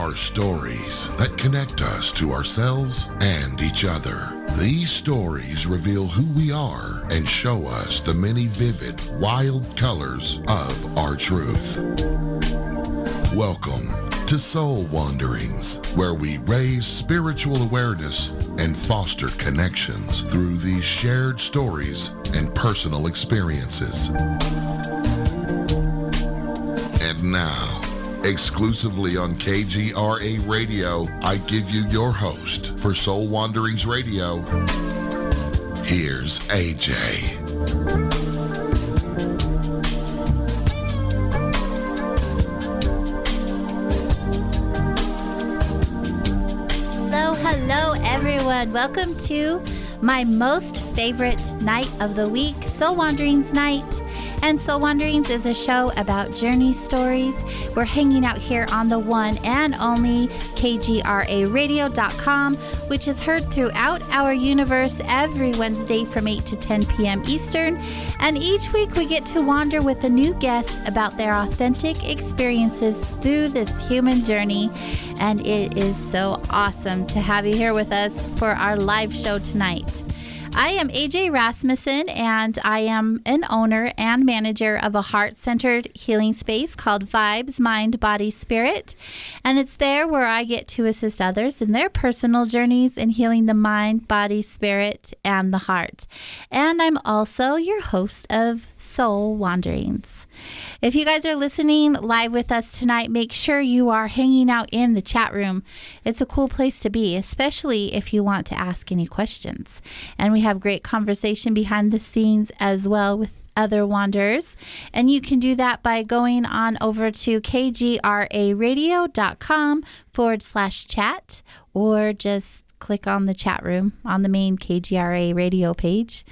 are stories that connect us to ourselves and each other. These stories reveal who we are and show us the many vivid, wild colors of our truth. Welcome to Soul Wanderings, where we raise spiritual awareness and foster connections through these shared stories and personal experiences. And now, exclusively on KGRA Radio, I give you your host for Soul Wanderings Radio. Here's AJ. Hello everyone. Welcome to my most favorite night of the week, Soul Wanderings Night. And Soul Wanderings is a show about journey stories. We're hanging out here on the one and only KGRAradio.com, which is heard throughout our universe every Wednesday from 8 to 10 p.m. Eastern. And each week we get to wander with a new guest about their authentic experiences through this human journey. And it is so awesome to have you here with us for our live show tonight. I am AJ Rasmussen, and I am an owner and manager of a heart-centered healing space called Vibes, Mind, Body, Spirit. And it's there where I get to assist others in their personal journeys in healing the mind, body, spirit, and the heart. And I'm also your host of Soul Wanderings. If you guys are listening live with us tonight, make sure you are hanging out in the chat room. It's a cool place to be, especially if you want to ask any questions. And we have great conversation behind the scenes as well with other wanderers. And you can do that by going on over to kgraradio.com/chat, or just click on the chat room on the main KGRA radio page.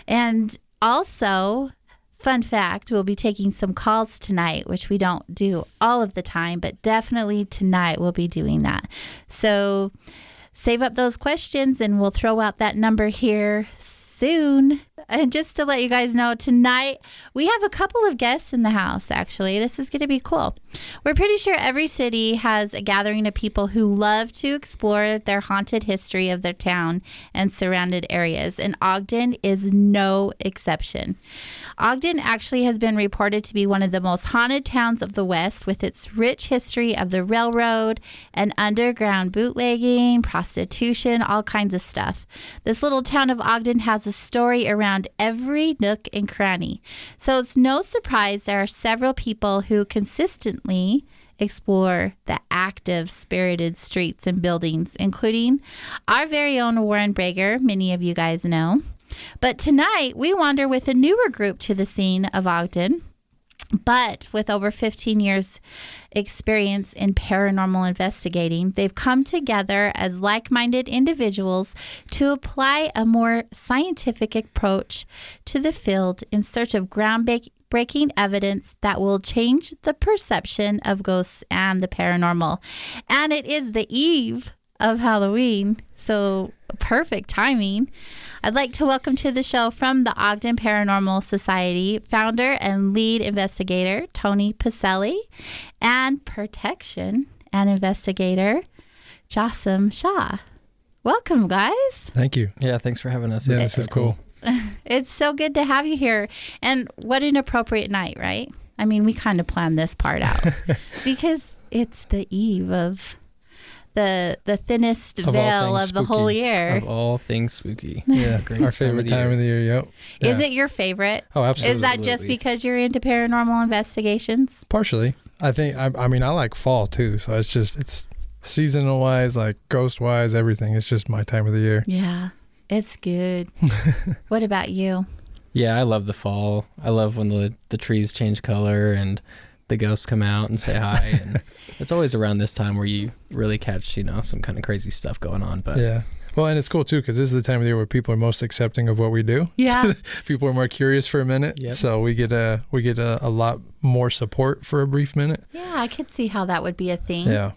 And also, fun fact, we'll be taking some calls tonight, which we don't do all of the time, but definitely tonight we'll be doing that. So save up those questions and we'll throw out that number here soon. And just to let you guys know, tonight we have a couple of guests in the house, actually. This is going to be cool. We're pretty sure every city has a gathering of people who love to explore their haunted history of their town and surrounded areas, and Ogden is no exception. Ogden actually has been reported to be one of the most haunted towns of the West, with its rich history of the railroad and underground bootlegging, prostitution, all kinds of stuff. This little town of Ogden has a story around every nook and cranny. So it's no surprise there are several people who consistently explore the active, spirited streets and buildings, including our very own Warren Brager, many of you guys know. But tonight, we wander with a newer group to the scene of Ogden, but with over 15 years experience in paranormal investigating. They've come together as like-minded individuals to apply a more scientific approach to the field in search of groundbreaking evidence that will change the perception of ghosts and the paranormal. And it is the eve of Halloween, so perfect timing. I'd like to welcome to the show from the Ogden Paranormal Society, founder and lead investigator, Tony Pacelli, and protection and investigator, Jassim Shah. Welcome, guys. Thank you. Yeah, thanks for having us. Yeah, this is cool. It's so good to have you here. And what an appropriate night, right? I mean, we kind of planned this part out because it's the eve of the thinnest veil of the whole year. Of all things spooky. Yeah, our favorite time of the year. Yep. Yeah. Is it your favorite? Oh, absolutely. Is that just because you're into paranormal investigations? Partially. I think, I mean, I like fall too. So it's seasonal wise, like ghost wise, everything. It's just my time of the year. Yeah, it's good. What about you? Yeah, I love the fall. I love when the trees change color and the ghosts come out and say hi. And it's always around this time where you really catch, some kind of crazy stuff going on. But yeah. Well, and it's cool too, because this is the time of the year where people are most accepting of what we do. Yeah. People are more curious for a minute. Yep. So we get a lot more support for a brief minute. Yeah, I could see how that would be a thing. Yeah.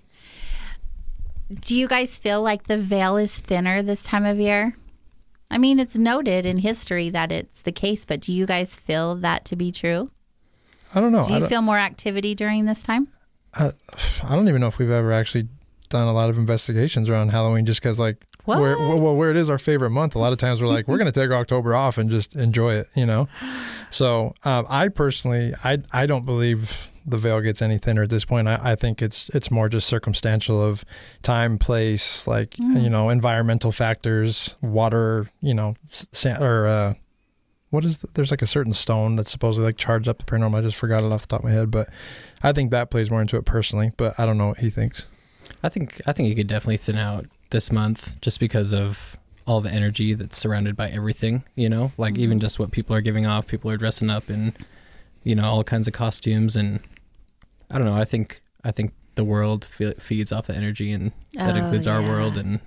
Do you guys feel like the veil is thinner this time of year? I mean, it's noted in history that it's the case, but do you guys feel that to be true? I don't know. Do you feel more activity during this time? I don't even know if we've ever actually done a lot of investigations around Halloween, just because like What? where it is our favorite month. A lot of times we're like, we're going to take October off and just enjoy it, you know? So I personally, I don't believe the veil gets any thinner at this point. I think it's more just circumstantial of time, place, like, you know, environmental factors, water, you know, there's like a certain stone that's supposedly like charged up the paranormal. I just forgot it off the top of my head, but I think that plays more into it personally, but I don't know what he thinks. I think you could definitely thin out this month just because of all the energy that's surrounded by everything, you know, like even just what people are giving off. People are dressing up in, you know, all kinds of costumes, and I don't know. I think the world feeds off the energy, and that includes our world and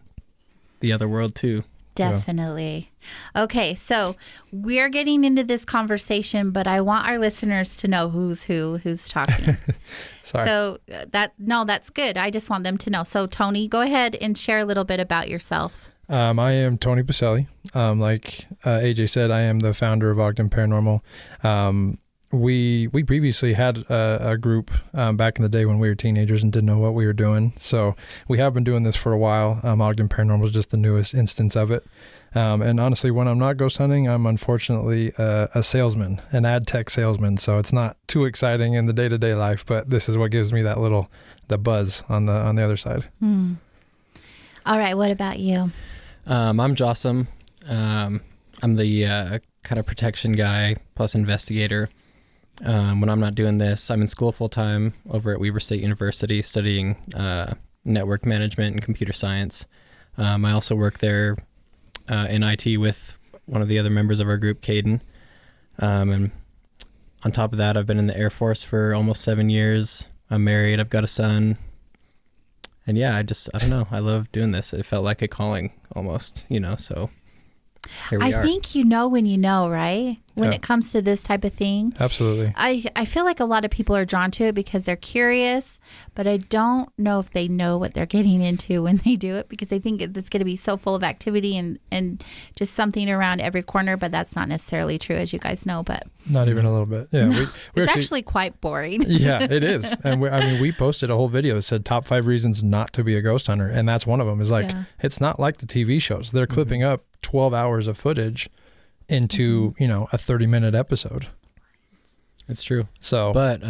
the other world too. Definitely. Okay, so we're getting into this conversation, but I want our listeners to know who's talking. Sorry. So that's good. I just want them to know. So Tony, go ahead and share a little bit about yourself. I am Tony Pacelli. Like AJ said, I am the founder of Ogden Paranormal. We previously had a group back in the day when we were teenagers and didn't know what we were doing. So we have been doing this for a while. Ogden Paranormal is just the newest instance of it. And honestly, when I'm not ghost hunting, I'm unfortunately a salesman, an ad tech salesman. So it's not too exciting in the day-to-day life, but this is what gives me the buzz on the other side. All right. What about you? I'm Jossam. I'm the kind of protection guy plus investigator. When I'm not doing this, I'm in school full time over at Weber State University studying network management and computer science. I also work there in IT with one of the other members of our group, Caden. And on top of that, I've been in the Air Force for almost 7 years. I'm married. I've got a son. And yeah, I don't know. I love doing this. It felt like a calling almost, you know, so here we are. I think you know when you know, right? When Yeah. it comes to this type of thing. Absolutely. I feel like a lot of people are drawn to it because they're curious, but I don't know if they know what they're getting into when they do it, because they think it's going to be so full of activity and just something around every corner, but that's not necessarily true, as you guys know. But Not even a little bit. Yeah. We it's actually quite boring. Yeah, it is. And we posted a whole video that said top 5 reasons not to be a ghost hunter. And that's one of them is like, It's not like the TV shows. They're clipping up 12 hours of footage into, you know, a 30-minute episode. It's true. So, but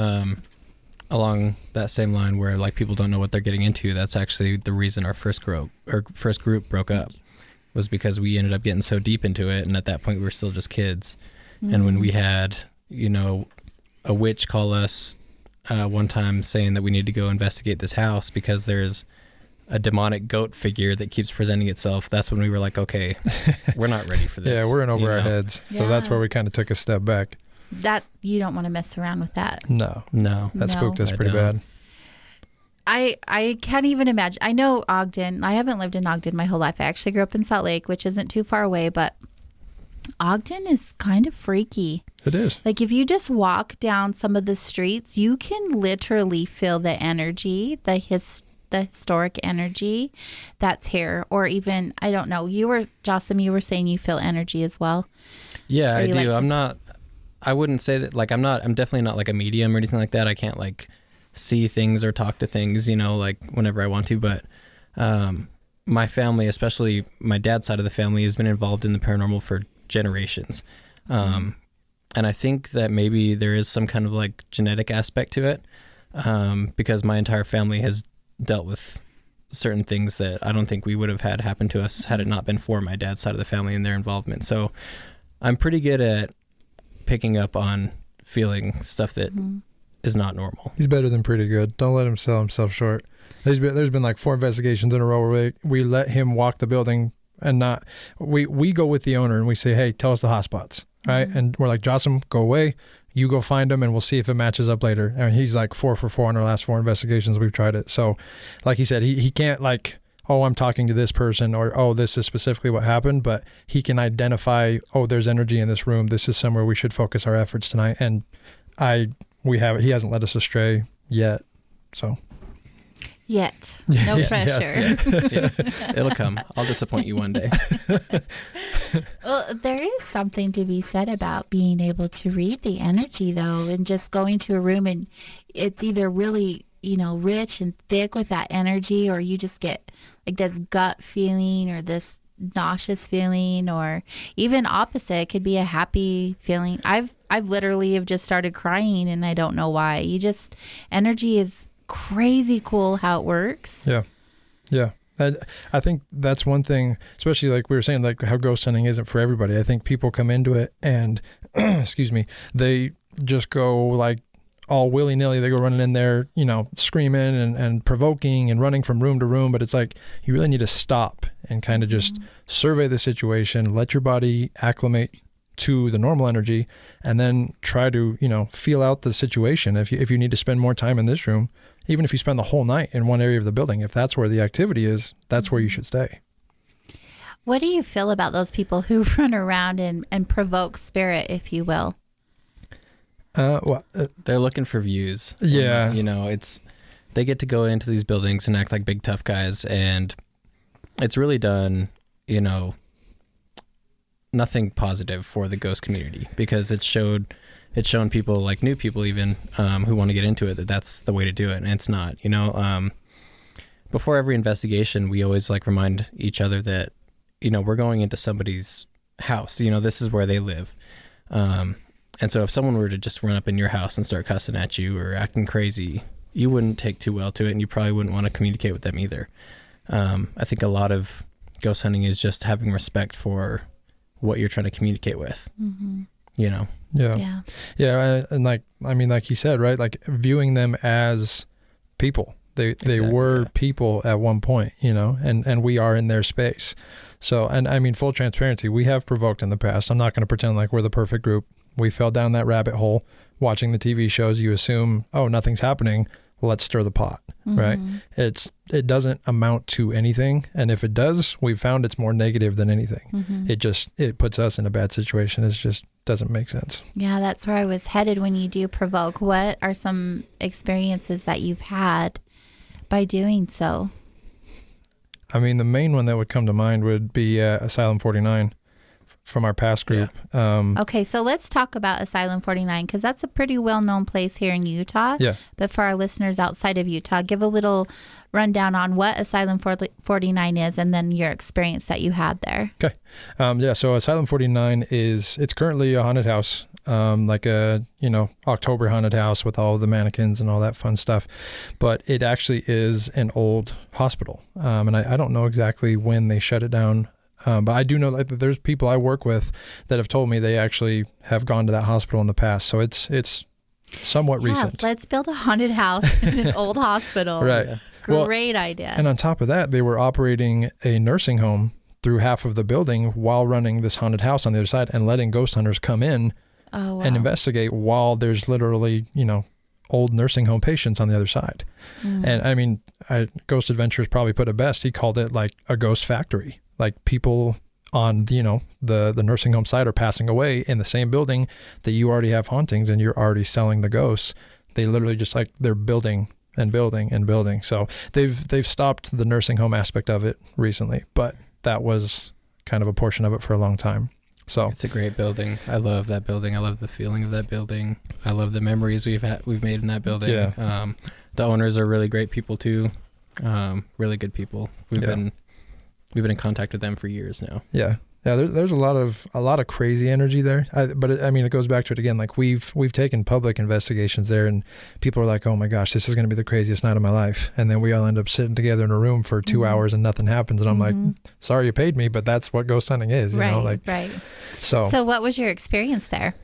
along that same line where like people don't know what they're getting into, that's actually the reason our first group broke up, was because we ended up getting so deep into it, and at that point we were still just kids. And when we had, you know, a witch call us one time saying that we need to go investigate this house because there's a demonic goat figure that keeps presenting itself, that's when we were like, okay, we're not ready for this. yeah, we're in over our heads. So that's where we kind of took a step back. That you don't want to mess around with that. No. That spooked us I pretty don't. bad. I can't even imagine. I know Ogden. I haven't lived in Ogden my whole life. I actually grew up in Salt Lake, which isn't too far away, but Ogden is kind of freaky. It is. Like if you just walk down some of the streets, you can literally feel the energy, the historic energy that's here. Or even, I don't know, Jossam, you were saying you feel energy as well. Yeah, Or I you do. like I wouldn't say that, like, I'm definitely not like a medium or anything like that. I can't like see things or talk to things, you know, like whenever I want to. But my family, especially my dad's side of the family, has been involved in the paranormal for generations. And I think that maybe there is some kind of like genetic aspect to it, because my entire family has dealt with certain things that I don't think we would have had happen to us had it not been for my dad's side of the family and their involvement. So I'm pretty good at picking up on feeling stuff that is not normal. He's better than pretty good. Don't let him sell himself short. There's been like 4 investigations in a row where we let him walk the building and not, we go with the owner and we say, hey, tell us the hotspots, right? And we're like, Jossam, go away. You go find them and we'll see if it matches up later. And he's like 4 for 4 on our last 4 investigations we've tried it. So like he said, he can't like, oh, I'm talking to this person, or, oh, this is specifically what happened, but he can identify, oh, there's energy in this room. This is somewhere we should focus our efforts tonight. And he hasn't led us astray yet. So. Yet. No pressure. Yeah, it'll come. I'll disappoint you one day. Well, there is something to be said about being able to read the energy, though, and just going to a room and it's either really, rich and thick with that energy, or you just get like this gut feeling or this nauseous feeling, or even opposite, it could be a happy feeling. I've literally have just started crying and I don't know why. Energy is crazy cool how it works. Yeah. I think that's one thing, especially like we were saying, like how ghost hunting isn't for everybody. I think people come into it and, excuse me, they just go like all willy-nilly. They go running in there, screaming and provoking and running from room to room. But it's like you really need to stop and kind of just survey the situation, let your body acclimate to the normal energy, and then try to, feel out the situation. If you need to spend more time in this room, even if you spend the whole night in one area of the building, if that's where the activity is, that's where you should stay. What do you feel about those people who run around and provoke spirit, if you will? They're looking for views. Yeah. They get to go into these buildings and act like big tough guys, and it's really done, nothing positive for the ghost community, because it's shown people, like new people even, who want to get into it, that's the way to do it. And it's not, before every investigation, we always like remind each other that, we're going into somebody's house, this is where they live. And so if someone were to just run up in your house and start cussing at you or acting crazy, you wouldn't take too well to it, and you probably wouldn't want to communicate with them either. I think a lot of ghost hunting is just having respect for what you're trying to communicate with, Yeah. And like you said, right? Like viewing them as people. They were people at one point, and we are in their space. So, and I mean, full transparency, we have provoked in the past. I'm not going to pretend like we're the perfect group. We fell down that rabbit hole watching the TV shows. You assume, oh, nothing's happening. Let's stir the pot, right? It doesn't amount to anything. And if it does, we've found it's more negative than anything. It puts us in a bad situation. It just doesn't make sense. Yeah, that's where I was headed when you do provoke. What are some experiences that you've had by doing so? I mean, the main one that would come to mind would be Asylum 49 from our past group. Yeah. Okay, so let's talk about Asylum 49, because that's a pretty well-known place here in Utah. Yeah. But for our listeners outside of Utah, give a little rundown on what Asylum 49 is, and then your experience that you had there. Okay. So Asylum 49 it's currently a haunted house, like a, October haunted house with all the mannequins and all that fun stuff. But it actually is an old hospital. And I don't know exactly when they shut it down. But I do know that there's people I work with that have told me they actually have gone to that hospital in the past. So it's somewhat recent. Let's build a haunted house in an old hospital. Right. Yeah. Great idea. And on top of that, they were operating a nursing home through half of the building while running this haunted house on the other side and letting ghost hunters come in and investigate while there's literally, old nursing home patients on the other side. And I mean, Ghost Adventures probably put it best. He called it like a ghost factory. Like people on, the nursing home side are passing away in the same building that you already have hauntings and you're already selling the ghosts. They literally just they're building and building and building. So they've stopped the nursing home aspect of it recently, but that was kind of a portion of it for a long time. So it's a great building. I love that building. I love the feeling of that building. I love the memories we've made in that building. Yeah. The owners are really great people too. Really good people. We've been in contact with them for years now. Yeah. There's a lot of crazy energy there. But it goes back to it again. Like we've taken public investigations there, and people are like, "Oh my gosh, this is going to be the craziest night of my life." And then we all end up sitting together in a room for 2 hours and nothing happens. And I'm like, "Sorry, you paid me, but that's what ghost hunting is." Right. So what was your experience there?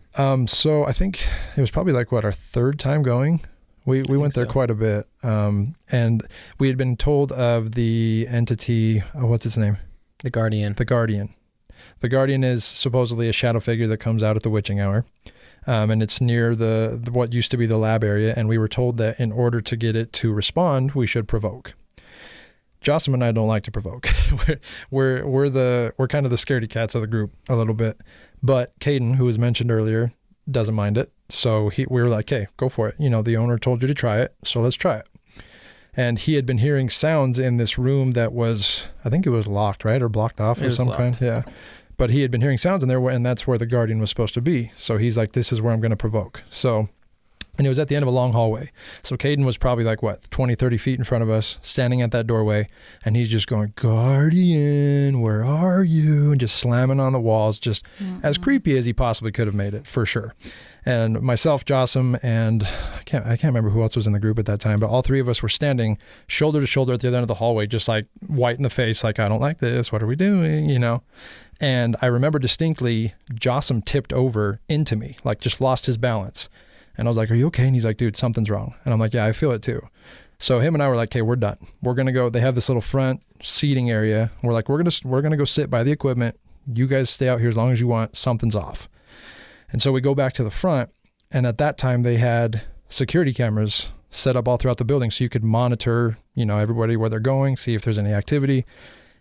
So I think it was probably our third time going. We went there quite a bit, and we had been told of the entity. What's its name? The Guardian. The Guardian. The Guardian is supposedly a shadow figure that comes out at the witching hour, and it's near the what used to be the lab area. And we were told that in order to get it to respond, we should provoke. Jocelyn and I don't like to provoke. we're kind of the scaredy cats of the group a little bit, but Caden, who was mentioned earlier, doesn't mind it. So we were like, "Hey, go for it. The owner told you to try it, so let's try it." And he had been hearing sounds in this room that was, I think it was locked, right? Or blocked off of some kind. Yeah. But he had been hearing sounds in there, and that's where the Guardian was supposed to be. So he's like, "This is where I'm going to provoke." So And it was at the end of a long hallway. So Caden was probably like, 20, 30 feet in front of us, standing at that doorway. And he's just going, Guardian, where are you? And just slamming on the walls, just as creepy as he possibly could have made it, for sure. And myself, Jossam, and I can't remember who else was in the group at that time, but all three of us were standing shoulder to shoulder at the other end of the hallway, just like white in the face, like, I don't like this. What are we doing? You know? And I remember distinctly Jossam tipped over into me, like just lost his balance. And I was like, are you okay? And he's like, dude, something's wrong. And I'm like, yeah, I feel it too. So him and I were like, okay, we're done. We're going to go. They have this little front seating area. We're like, we're going to go sit by the equipment. You guys stay out here as long as you want. Something's off. And so we go back to the front. And at that time they had security cameras set up all throughout the building. So you could monitor, you know, everybody where they're going, see if there's any activity.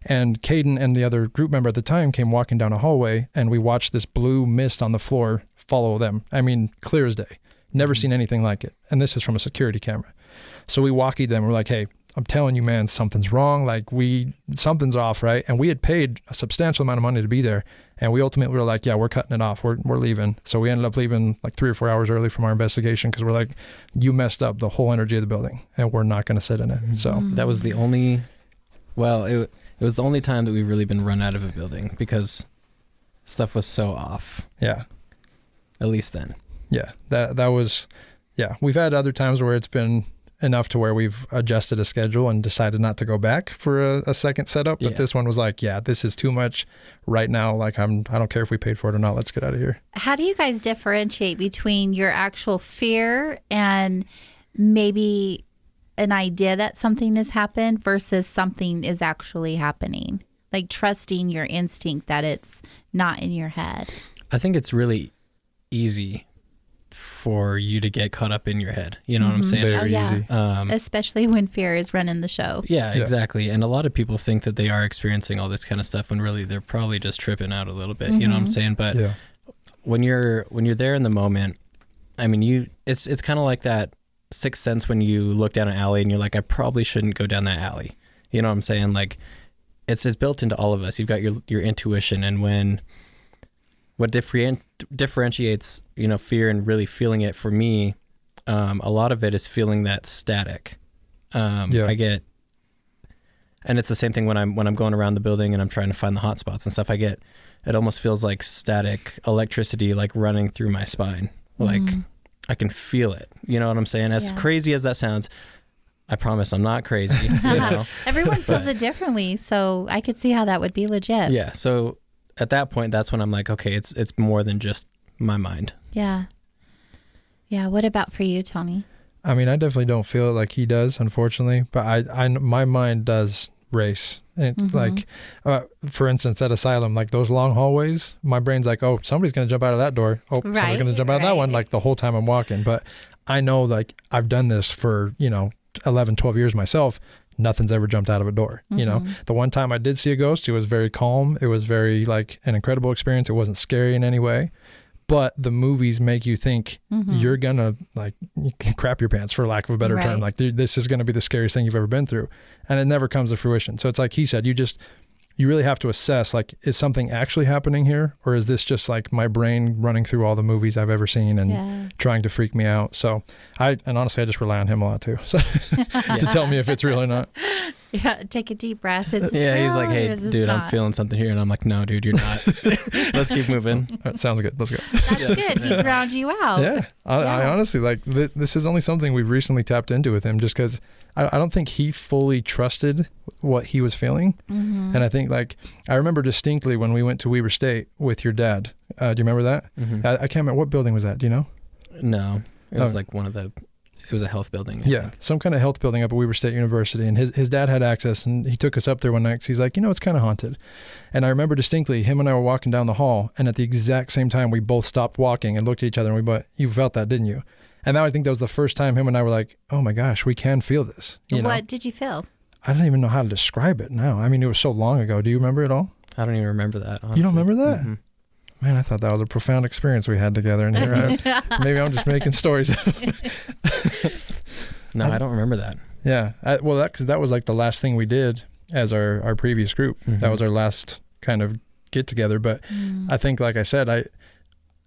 And Caden and the other group member at the time came walking down a hallway, and we watched this blue mist on the floor follow them. I mean, clear as day. Never seen anything like it. And this is from a security camera. So we walkied them. We're like, hey, I'm telling you, man, something's wrong. Like something's off, right? And we had paid a substantial amount of money to be there. And we ultimately were like, yeah, we're cutting it off. We're leaving. So we ended up leaving like 3 or 4 hours early from our investigation because we're like, you messed up the whole energy of the building and we're not going to sit in it. So that was the only, it was the only time that we've really been run out of a building because stuff was so off. Yeah. At least then. Yeah, that was, yeah. We've had other times where it's been enough to where we've adjusted a schedule and decided not to go back for a second setup. But this one was like, yeah, this is too much right now. Like I don't care if we paid for it or not. Let's get out of here. How do you guys differentiate between your actual fear and maybe an idea that something has happened versus something is actually happening? Like trusting your instinct that it's not in your head. I think it's really easy for you to get caught up in your head. You know what I'm saying? Very easy. Especially when fear is running the show. Yeah, exactly. And a lot of people think that they are experiencing all this kind of stuff when really they're probably just tripping out a little bit. You know what I'm saying? But when you're there in the moment, I mean, it's kind of like that sixth sense when you look down an alley and you're like, I probably shouldn't go down that alley. You know what I'm saying? Like it's built into all of us. You've got your intuition, and what differentiates, you know, fear and really feeling it for me, a lot of it is feeling that static. I get, and it's the same thing when I'm going around the building and I'm trying to find the hot spots and stuff. It almost feels like static electricity, like running through my spine. Like I can feel it. You know what I'm saying? As crazy as that sounds, I promise I'm not crazy. You know? Everyone feels it differently, so I could see how that would be legit. Yeah. So at that point, that's when I'm like, okay, it's more than just my mind. Yeah. Yeah. What about for you, Tony? I mean, I definitely don't feel it like he does, unfortunately, but I my mind does race. Like, for instance, at Asylum, like those long hallways, my brain's like, oh, somebody's going to jump out of that door. Oh, somebody's going to jump out of that one, like the whole time I'm walking. But I know, like, I've done this for, 11, 12 years myself. Nothing's ever jumped out of a door. You know, the one time I did see a ghost, it was very calm. It was very like an incredible experience. It wasn't scary in any way, but the movies make you think you're gonna like you can crap your pants, for lack of a better term. Like this is gonna be the scariest thing you've ever been through, and it never comes to fruition. So it's like he said, you really have to assess, like, is something actually happening here, or is this just like my brain running through all the movies I've ever seen and trying to freak me out? So honestly, I just rely on him a lot too, so to tell me if it's real or not. Yeah, take a deep breath. He's like, hey, dude, I'm feeling something here. And I'm like, no, dude, you're not. Let's keep moving. All right, sounds good. Let's go. That's good. He grounds you out. Yeah. I honestly, like, this is only something we've recently tapped into with him, just because I don't think he fully trusted what he was feeling. And I think, like, I remember distinctly when we went to Weber State with your dad. Do you remember that? I can't remember. What building was that? Do you know? No. It was like it was a health building. Yeah, some kind of health building up at Weber State University. And his dad had access, and he took us up there one night because he's like, it's kind of haunted. And I remember distinctly, him and I were walking down the hall, and at the exact same time, we both stopped walking and looked at each other, and you felt that, didn't you? And I think that was the first time him and I were like, oh my gosh, we can feel this. What did you feel? I don't even know how to describe it now. I mean, it was so long ago. Do you remember it all? I don't even remember that, honestly. You don't remember that? Man, I thought that was a profound experience we had together. And here maybe I'm just making stories. No, I don't remember that. Yeah. Because that was like the last thing we did as our previous group. That was our last kind of get together. But I think, like I said,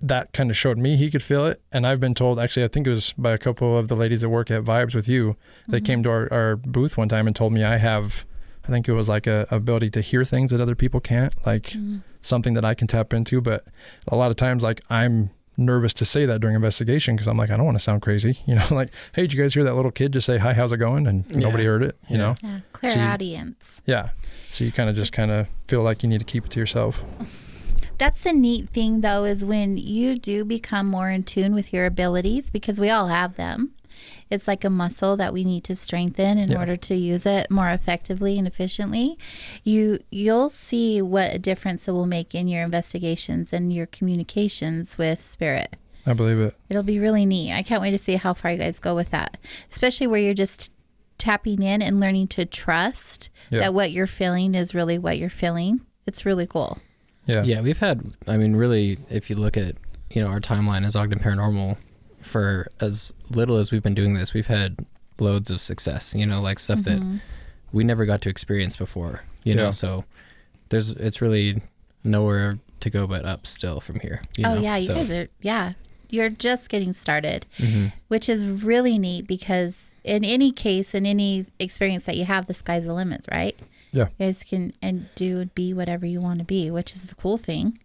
that kind of showed me he could feel it. And I've been told, actually, I think it was by a couple of the ladies that work at Vibes with you. They came to our booth one time and told me I think it was like a ability to hear things that other people can't, like something that I can tap into. But a lot of times, like, I'm nervous to say that during investigation because I'm like, I don't want to sound crazy, like, hey, did you guys hear that little kid just say, hi, how's it going? And nobody heard it, you know? Yeah, clear audience. Yeah. So you kind of feel like you need to keep it to yourself. That's the neat thing, though, is when you do become more in tune with your abilities, because we all have them. It's like a muscle that we need to strengthen in order to use it more effectively and efficiently. You'll see what a difference it will make in your investigations and your communications with spirit. I believe it. It'll be really neat. I can't wait to see how far you guys go with that, especially where you're just tapping in and learning to trust that what you're feeling is really what you're feeling. It's really cool. Yeah, we've had, really, if you look at, our timeline as Ogden Paranormal, for as little as we've been doing this, we've had loads of success, like stuff that we never got to experience before, know, so it's really nowhere to go but up still from here. You guys are, you're just getting started, which is really neat because in any case, in any experience that you have, the sky's the limit, right? Yeah. You guys can do and be whatever you want to be, which is the cool thing.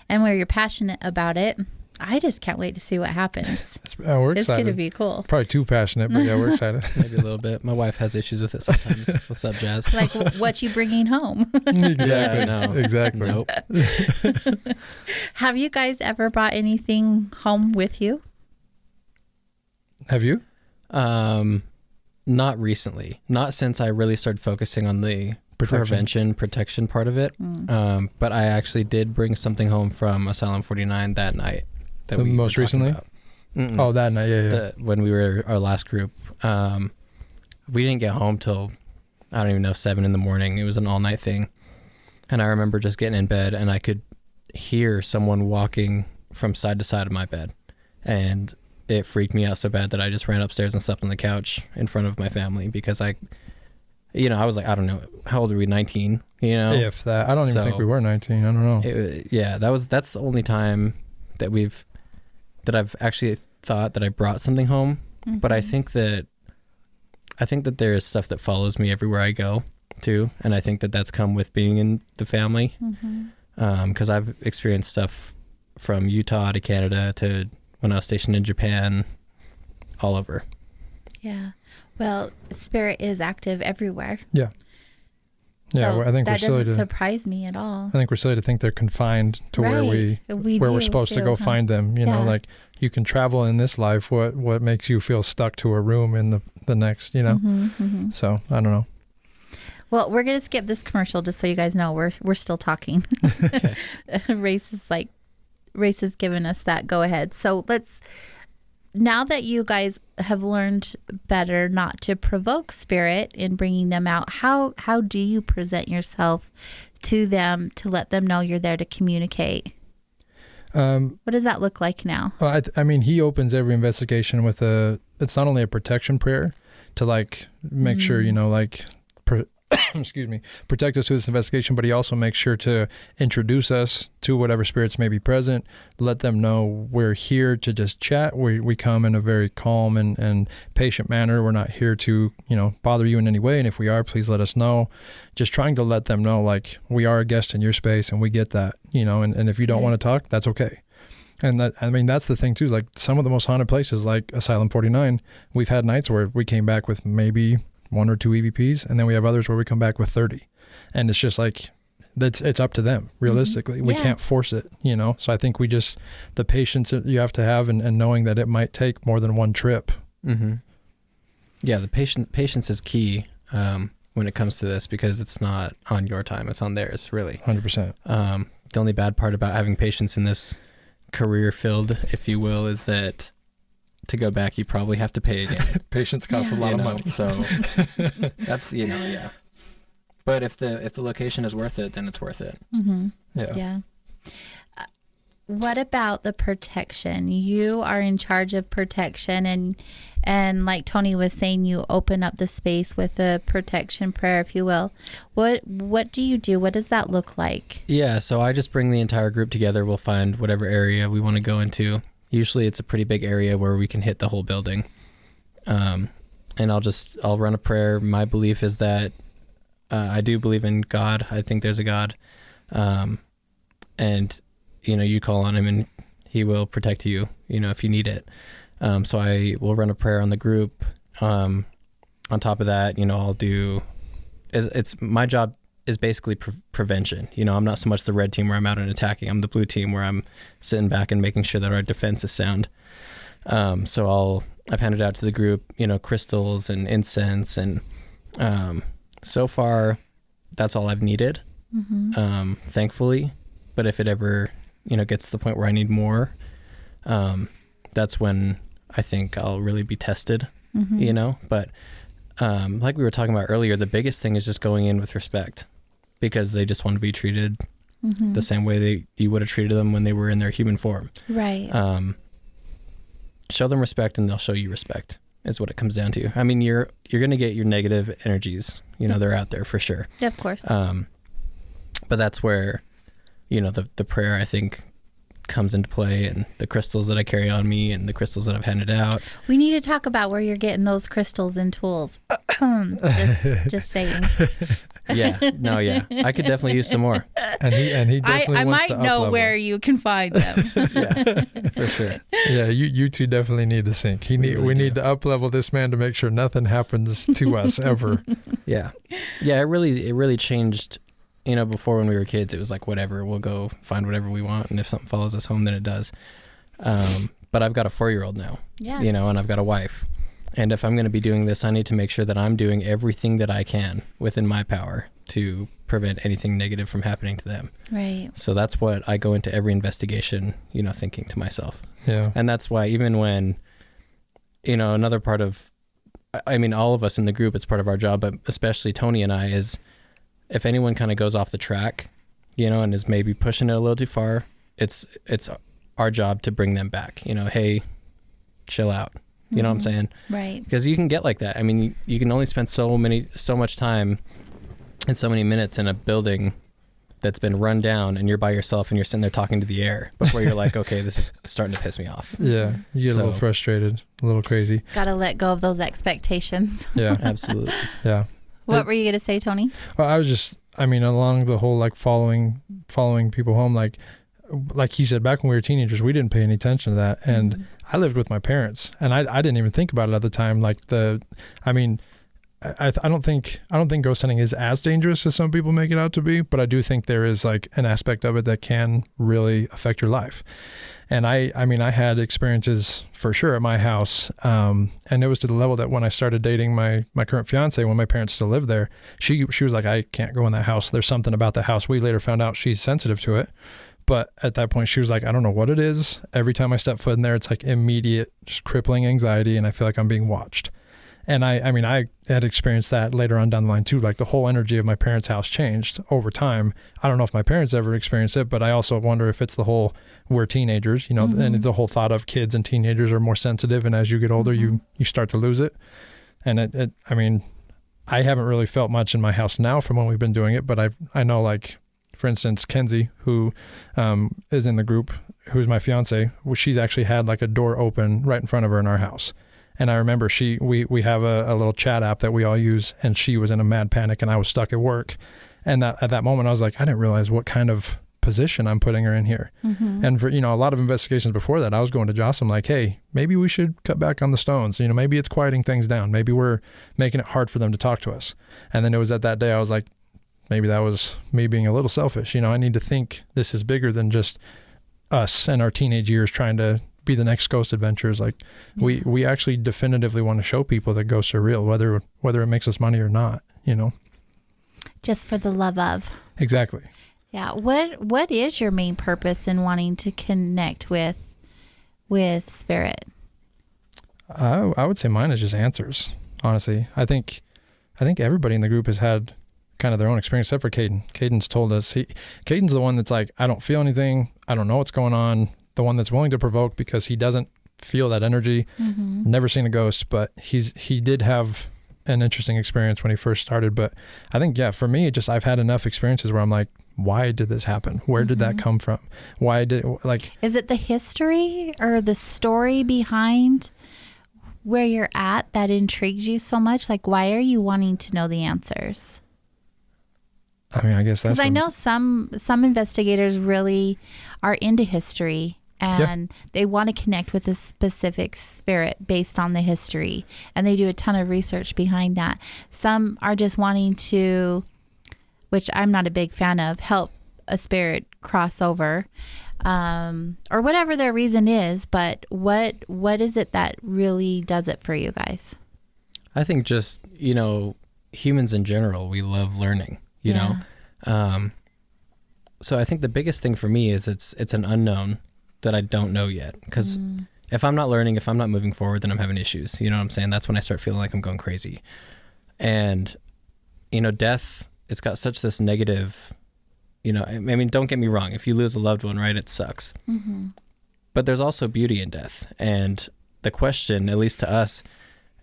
And where you're passionate about it, I just can't wait to see what happens. We're excited. It's going to be cool. Probably too passionate, but we're excited. Maybe a little bit. My wife has issues with it sometimes. What's up, Jazz? Like, what you bringing home? Exactly. No. Exactly. Nope. Have you guys ever brought anything home with you? Have you? Not recently. Not since I really started focusing on the protection part of it. But I actually did bring something home from Asylum 49 that night. That we most recently? Oh, that night, yeah. When we were our last group. We didn't get home till, I don't even know, 7 a.m. It was an all-night thing. And I remember just getting in bed and I could hear someone walking from side to side of my bed. And it freaked me out so bad that I just ran upstairs and slept on the couch in front of my family because I was like, I don't know, how old are we? 19, If that, I don't even think we were 19. I don't know. That's the only time that I've actually thought that I brought something home. But I think that there is stuff that follows me everywhere I go too. And I think that that's come with being in the family. Cause I've experienced stuff from Utah to Canada to when I was stationed in Japan, all over. Yeah. Well, spirit is active everywhere. Yeah. Yeah, so I think that doesn't surprise me at all. I think we're silly to think they're confined to where we're supposed to go find them. You know, like you can travel in this life. What makes you feel stuck to a room in the next? So I don't know. Well, we're gonna skip this commercial just so you guys know we're still talking. Race is giving us that go ahead. So now that you guys have learned better not to provoke spirit in bringing them out, how do you present yourself to them to let them know you're there to communicate? What does that look like now? Well, I mean, he opens every investigation with it's not only a protection prayer to like make sure, excuse me, protect us through this investigation, but he also makes sure to introduce us to whatever spirits may be present, let them know we're here to just chat. We come in a very calm and patient manner. We're not here to, bother you in any way. And if we are, please let us know. Just trying to let them know, like, we are a guest in your space and we get that, and if you don't want to talk, that's okay. And that's the thing too, is like some of the most haunted places like Asylum 49, we've had nights where we came back with maybe 1 or 2 EVPs, and then we have others where we come back with 30, and it's just like it's up to them realistically. We can't force it, so I think the patience that you have to have and knowing that it might take more than one trip. The patience is key when it comes to this, because it's not on your time, it's on theirs, really. 100%. The only bad part about having patience in this career field, if you will, is that to go back, you probably have to pay again. Patience costs a lot of money. So that's, But if the location is worth it, then it's worth it. Yeah. what about the protection? You are in charge of protection, and like Tony was saying, you open up the space with a protection prayer, if you will. What do you do? What does that look like? Yeah, so I just bring the entire group together. We'll find whatever area we want to go into. Usually it's a pretty big area where we can hit the whole building. And I'll run a prayer. My belief is that I do believe in God. I think there's a God. And, you call on him and he will protect you, if you need it. So I will run a prayer on the group. On top of that, I'll do, it's my job is basically prevention. I'm not so much the red team where I'm out and attacking. I'm the blue team where I'm sitting back and making sure that our defense is sound. So I've handed out to the group, crystals and incense, and so far that's all I've needed, thankfully. But if it ever, gets to the point where I need more, that's when I think I'll really be tested, But like we were talking about earlier, the biggest thing is just going in with respect, because they just want to be treated the same way you would have treated them when they were in their human form. Right. Show them respect and they'll show you respect is what it comes down to. I mean, you're going to get your negative energies, they're out there for sure. Of course. But that's where, the prayer, I think, comes into play, and the crystals that I carry on me and the crystals that I've handed out. We need to talk about where you're getting those crystals and tools. just saying. Yeah. I could definitely use some more. And he definitely I wants might to know up-level. where you can find them. Yeah, for sure. Yeah, you two definitely need to sync. We need to up level this man to make sure nothing happens to us ever. Yeah. It really changed. Before when we were kids, it was like, whatever, we'll go find whatever we want. And if something follows us home, then it does. But I've got a 4-year-old now, and I've got a wife. And if I'm going to be doing this, I need to make sure that I'm doing everything that I can within my power to prevent anything negative from happening to them. Right. So that's what I go into every investigation, thinking to myself. Yeah. And that's why even when, another part of, all of us in the group, it's part of our job, but especially Tony and I, is if anyone kind of goes off the track, and is maybe pushing it a little too far, it's our job to bring them back. Hey, chill out. You know what I'm saying? Right. Because you can get like that. I mean, you can only spend so much time and so many minutes in a building that's been run down, and you're by yourself and you're sitting there talking to the air before you're like, okay, this is starting to piss me off. Yeah. You get a little frustrated, a little crazy. Got to let go of those expectations. Yeah. Absolutely. Yeah. What were you going to say, Tony? Well, I was just, along the whole, following people home, like he said, back when we were teenagers, we didn't pay any attention to that. And I lived with my parents, and I didn't even think about it at the time. I don't think ghost hunting is as dangerous as some people make it out to be, but I do think there is an aspect of it that can really affect your life. And I had experiences for sure at my house. And it was to the level that when I started dating my current fiance, when my parents still lived there, she was like, I can't go in that house. There's something about the house. We later found out she's sensitive to it. But at that point, she was like, I don't know what it is. Every time I step foot in there, it's immediate, just crippling anxiety. And I feel like I'm being watched. And I had experienced that later on down the line too. The whole energy of my parents' house changed over time. I don't know if my parents ever experienced it, but I also wonder if it's the whole, we're teenagers, and the whole thought of kids and teenagers are more sensitive. And as you get older, you start to lose it. And I haven't really felt much in my house now from when we've been doing it, but I know for instance, Kenzie, who is in the group, who's my fiance, she's actually had a door open right in front of her in our house. And I remember we have a little chat app that we all use, and she was in a mad panic and I was stuck at work. And at that moment I was like, I didn't realize what kind of position I'm putting her in here. And for, a lot of investigations before that, I was going to Joss, I'm like, hey, maybe we should cut back on the stones. Maybe it's quieting things down. Maybe we're making it hard for them to talk to us. And then it was at that day I was like, maybe that was me being a little selfish. I need to think this is bigger than just us and our teenage years trying to be the next ghost adventures. We actually definitively want to show people that ghosts are real, whether it makes us money or not, Just for the love of. Exactly. Yeah. What is your main purpose in wanting to connect with spirit? I would say mine is just answers. Honestly, I think everybody in the group has had kind of their own experience, except for Caden. Caden's told us, Caden's the one that's like, I don't feel anything. I don't know what's going on. The one that's willing to provoke because he doesn't feel that energy. Never seen a ghost, but he did have an interesting experience when he first started. But I think, yeah, for me, I've had enough experiences where I'm like, why did this happen? Where did that come from? Is it the history or the story behind where you're at that intrigues you so much? Like, why are you wanting to know the answers? I mean, I guess that's... Because I know some investigators really are into history and they want to connect with a specific spirit based on the history, and they do a ton of research behind that. Some are just wanting to, which I'm not a big fan of, help a spirit cross over, or whatever their reason is. But what is it that really does it for you guys? I think just, humans in general, we love learning, you know? So I think the biggest thing for me is it's an unknown that I don't know yet. Because if I'm not learning, if I'm not moving forward, then I'm having issues. You know what I'm saying? That's when I start feeling like I'm going crazy. And, death, it's got such this negative, I mean, don't get me wrong. If you lose a loved one, right, it sucks. But there's also beauty in death. And the question, at least to us,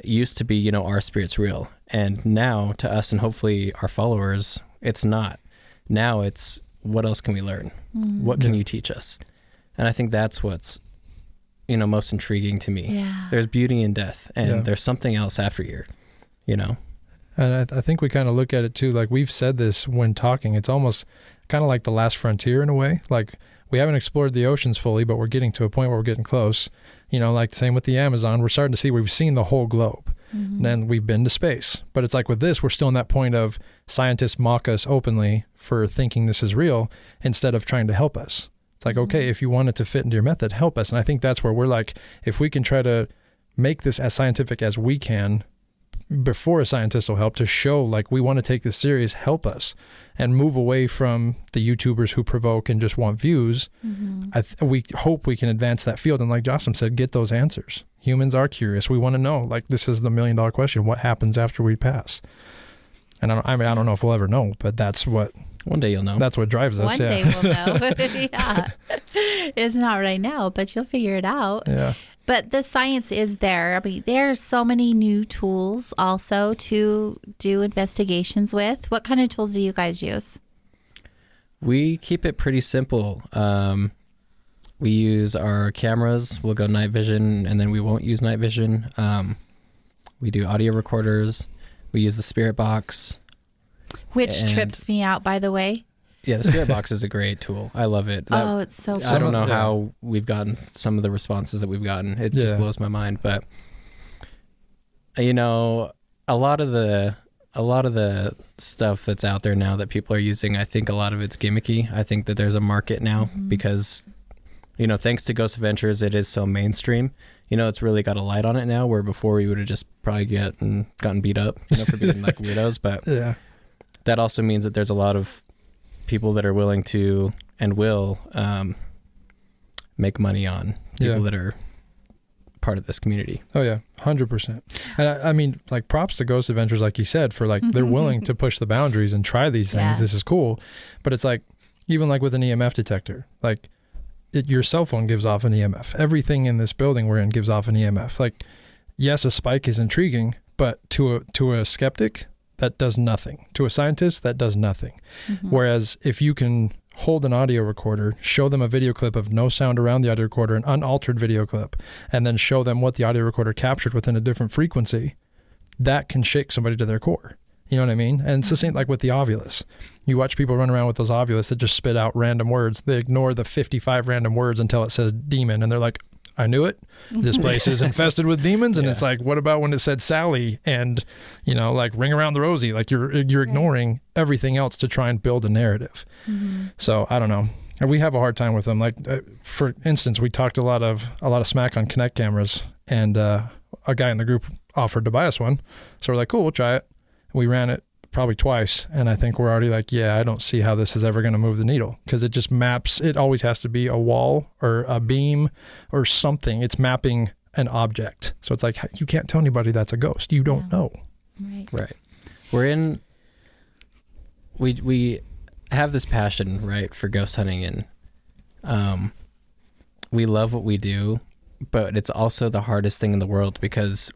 used to be, are spirits real? And now to us and hopefully our followers, it's not. Now it's, what else can we learn? What can you teach us? And I think that's what's, most intriguing to me. Yeah. There's beauty in death, and there's something else after here, And I think we kind of look at it too, like we've said this when talking, it's almost kind of like the last frontier in a way. Like we haven't explored the oceans fully, but we're getting to a point where we're getting close. Like same with the Amazon, we're starting to see, we've seen the whole globe. And then we've been to space. But it's like with this, we're still in that point of scientists mock us openly for thinking this is real instead of trying to help us. It's like, okay, if you want it to fit into your method, help us. And I think that's where we're like, if we can try to make this as scientific as we can before a scientist will help, to show like we want to take this serious, help us, and move away from the YouTubers who provoke and just want views. We hope we can advance that field. And like Jocelyn said, get those answers. Humans are curious. We want to know, like, this is the $1 million question. What happens after we pass? And I don't know if we'll ever know, but that's what... One day you'll know. That's what drives us. One day we'll know. Yeah. It's not right now, but you'll figure it out. Yeah. But the science is there. I mean, there's so many new tools also to do investigations with. What kind of tools do you guys use? We keep it pretty simple. We use our cameras. We'll go night vision, and then we won't use night vision. We do audio recorders. We use the spirit box. Which trips me out, by the way. Yeah, the spirit box is a great tool. I love it. It's so cool. I don't know how we've gotten some of the responses that we've gotten. It just blows my mind. But a lot of the stuff that's out there now that people are using, I think a lot of it's gimmicky. I think that there's a market now because, thanks to Ghost Adventures, it is so mainstream. It's really got a light on it now, where before we would have just probably gotten beat up, for being like weirdos. But that also means that there's a lot of people that are willing to and will make money on people that are part of this community. Oh yeah, 100%. And I mean, like, props to Ghost Adventures, like you said, for like they're willing to push the boundaries and try these things. This is cool. But it's like, even like with an EMF detector, like your cell phone gives off an EMF. Everything in this building we're in gives off an EMF. Like, yes, a spike is intriguing, but to a skeptic, that does nothing. To a scientist, that does nothing. Whereas if you can hold an audio recorder, show them a video clip of no sound around the audio recorder, an unaltered video clip, and then show them what the audio recorder captured within a different frequency, that can shake somebody to their core. You know what I mean? And it's the same like with the Ovilus. You watch people run around with those Ovilus that just spit out random words. They ignore the 55 random words until it says demon, and they're like, I knew it. This place is infested with demons. And it's like, what about when it said Sally and, like ring around the rosy? Like you're ignoring everything else to try and build a narrative. So I don't know. And we have a hard time with them. Like, for instance, we talked a lot of smack on Kinect cameras, and a guy in the group offered to buy us one. So we're like, cool, we'll try it. We ran it probably twice, and I think we're already like, I don't see how this is ever going to move the needle, because it just maps. It always has to be a wall or a beam or something. It's mapping an object. So it's like, you can't tell anybody that's a ghost. You don't know. Right. We're in we have this passion, right, for ghost hunting, and we love what we do, but it's also the hardest thing in the world, because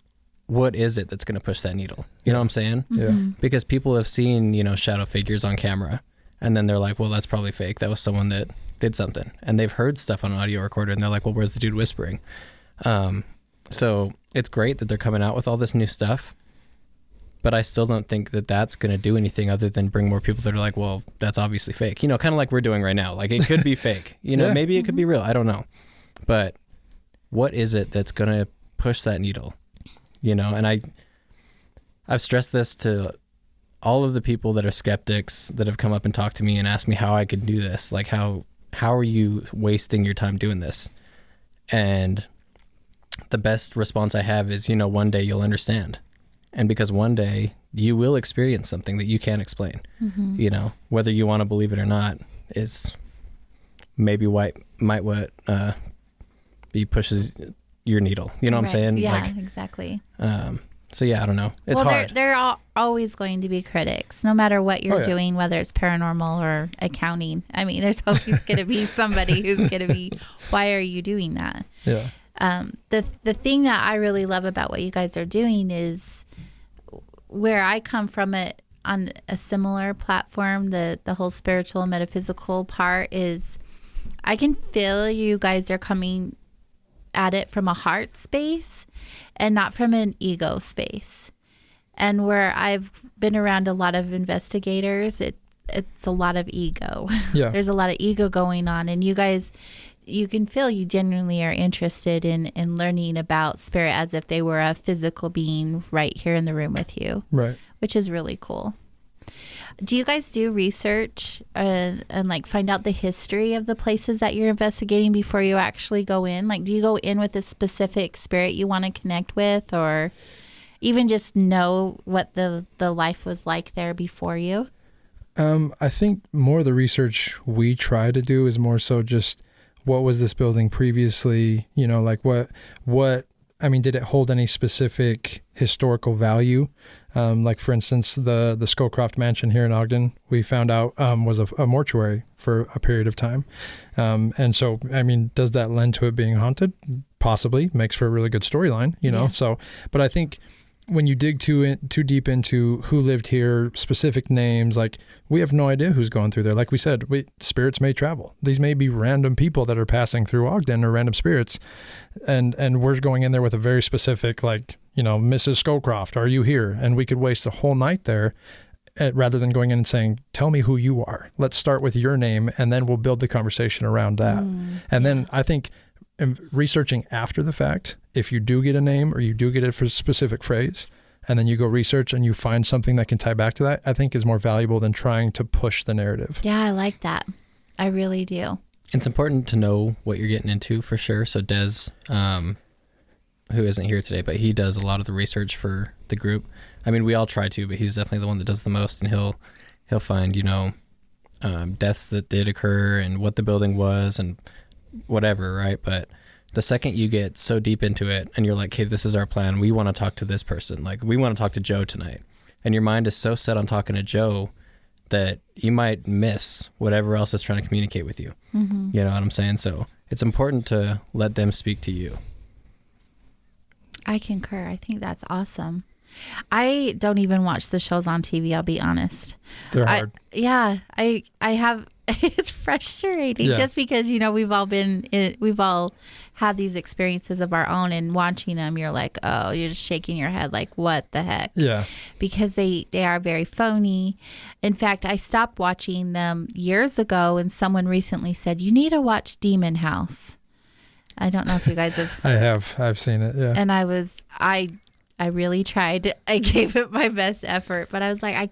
what is it that's going to push that needle? You know what I'm saying? Yeah. Because people have seen, shadow figures on camera, and then they're like, well, that's probably fake. That was someone that did something. And they've heard stuff on an audio recorder, and they're like, well, where's the dude whispering? So it's great that they're coming out with all this new stuff, but I still don't think that that's going to do anything other than bring more people that are like, well, that's obviously fake. Kind of like we're doing right now. Like, it could be fake. Yeah. Maybe it could be real. I don't know. But what is it that's going to push that needle? And I've stressed this to all of the people that are skeptics that have come up and talked to me and asked me how I could do this. Like, how are you wasting your time doing this? And the best response I have is, one day you'll understand. And because one day you will experience something that you can't explain, whether you want to believe it or not is maybe what be pushes your needle. You know what I'm saying? Yeah, exactly. So yeah, I don't know. It's hard. There are always going to be critics, no matter what you're doing, whether it's paranormal or accounting. I mean, there's always going to be somebody who's going to be, why are you doing that? Yeah. The thing that I really love about what you guys are doing is where I come from it on a similar platform, the whole spiritual metaphysical part is I can feel you guys are coming at it from a heart space and not from an ego space. And where I've been around a lot of investigators, it's a lot of ego. Yeah. There's a lot of ego going on, and you guys, you can feel you genuinely are interested in learning about spirit as if they were a physical being right here in the room with you. Right. Which is really cool. Do you guys do research and like find out the history of the places that you're investigating before you actually go in? Like, do you go in with a specific spirit you want to connect with, or even just know what the life was like there before you? I think more of the research we try to do is more so just what was this building previously, like what I mean, did it hold any specific historical value? Like, for instance, the Scowcroft Mansion here in Ogden, we found out was a mortuary for a period of time. And so, I mean, does that lend to it being haunted? Possibly. Makes for a really good storyline, Yeah. So, but I think when you dig too deep into who lived here, specific names, like, we have no idea who's going through there. Like we said, spirits may travel. These may be random people that are passing through Ogden, or random spirits. And we're going in there with a very specific, like, Mrs. Scowcroft, are you here? And we could waste a whole night there rather than going in and saying, tell me who you are. Let's start with your name, and then we'll build the conversation around that. And then I think researching after the fact, if you do get a name or you do get a specific phrase, and then you go research and you find something that can tie back to that, I think is more valuable than trying to push the narrative. Yeah, I like that. I really do. It's important to know what you're getting into, for sure. So Des, who isn't here today, but he does a lot of the research for the group. I mean, we all try to, but he's definitely the one that does the most, and he'll find, deaths that did occur and what the building was and whatever, right? But the second you get so deep into it and you're like, hey, this is our plan, we want to talk to this person, like, we want to talk to Joe tonight, and your mind is so set on talking to Joe that you might miss whatever else is trying to communicate with you. Mm-hmm. You know what I'm saying? So it's important to let them speak to you. I concur. I think that's awesome. I don't even watch the shows on TV, I'll be honest. They're hard. I have, it's frustrating, Yeah. just because, we've all had these experiences of our own, and watching them, you're like, oh, you're just shaking your head like, what the heck? Yeah. Because they are very phony. In fact, I stopped watching them years ago, and someone recently said, you need to watch Demon House. I don't know if you guys have. I've seen it. Yeah. And I really tried. I gave it my best effort, but I was like, I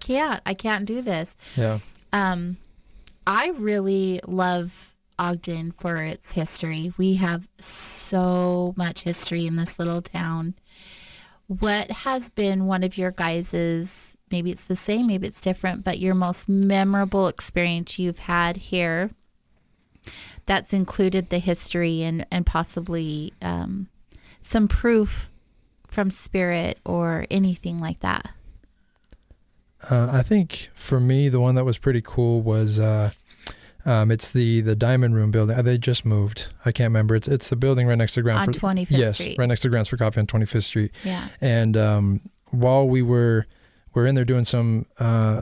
can't do this. Yeah. I really love Ogden for its history. We have so much history in this little town. What has been one of your guys's, maybe it's the same, maybe it's different, but your most memorable experience you've had here that's included the history and possibly some proof from spirit or anything like that? I think for me, the one that was pretty cool was it's the Diamond Room building. They just moved. I can't remember. It's the building right next to Ground On for 25th Street. Right next to Grounds for Coffee on 25th Street. Yeah. And while we're in there doing some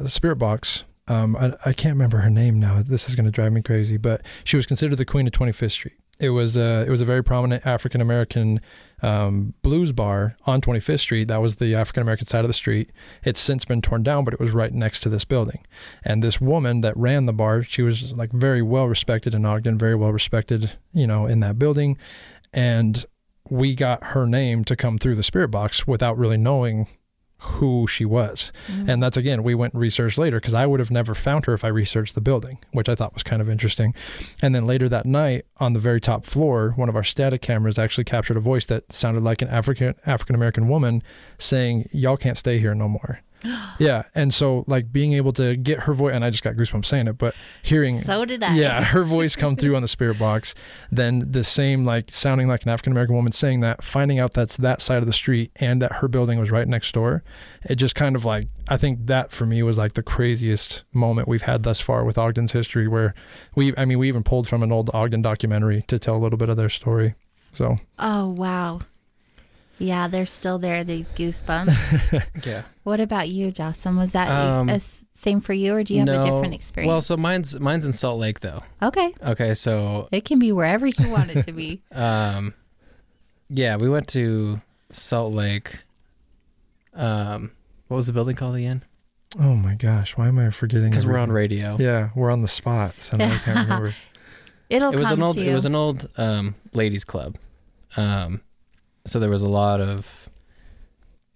spirit box. I can't remember her name now. This is going to drive me crazy, but she was considered the queen of 25th Street. It was a very prominent African American blues bar on 25th Street. That was the African American side of the street. It's since been torn down, but it was right next to this building. And this woman that ran the bar, she was like very well respected in Ogden, very well respected, in that building. And we got her name to come through the spirit box without really knowing who she was. And that's, again, we went and researched later, because I would have never found her if I researched the building, which I thought was kind of interesting. And then later that night, on the very top floor, one of our static cameras actually captured a voice that sounded like an African-American woman saying, "Y'all can't stay here no more." Yeah. And so, like, being able to get her voice, and I just got goosebumps saying it, but hearing, So did I. yeah, her voice come through on the spirit box, then the same, like, sounding like an African-American woman saying that, finding out that's that side of the street and that her building was right next door. It just kind of, like, I think that for me was like the craziest moment we've had thus far with Ogden's history, where we even pulled from an old Ogden documentary to tell a little bit of their story. So. Oh, wow. Yeah, they're still there, these goosebumps. Yeah. What about you, Jocelyn? Was that same for you, or do you have No. a different experience? Well, so mine's in Salt Lake though. Okay. Okay, so It can be wherever you want it to be. yeah, we went to Salt Lake. What was the building called again? Oh my gosh, why am I forgetting? Because we're on everything? radio. Yeah, we're on the spot, so now I can't remember. It'll It was come an old. to you. It was an old ladies' club. So there was a lot of,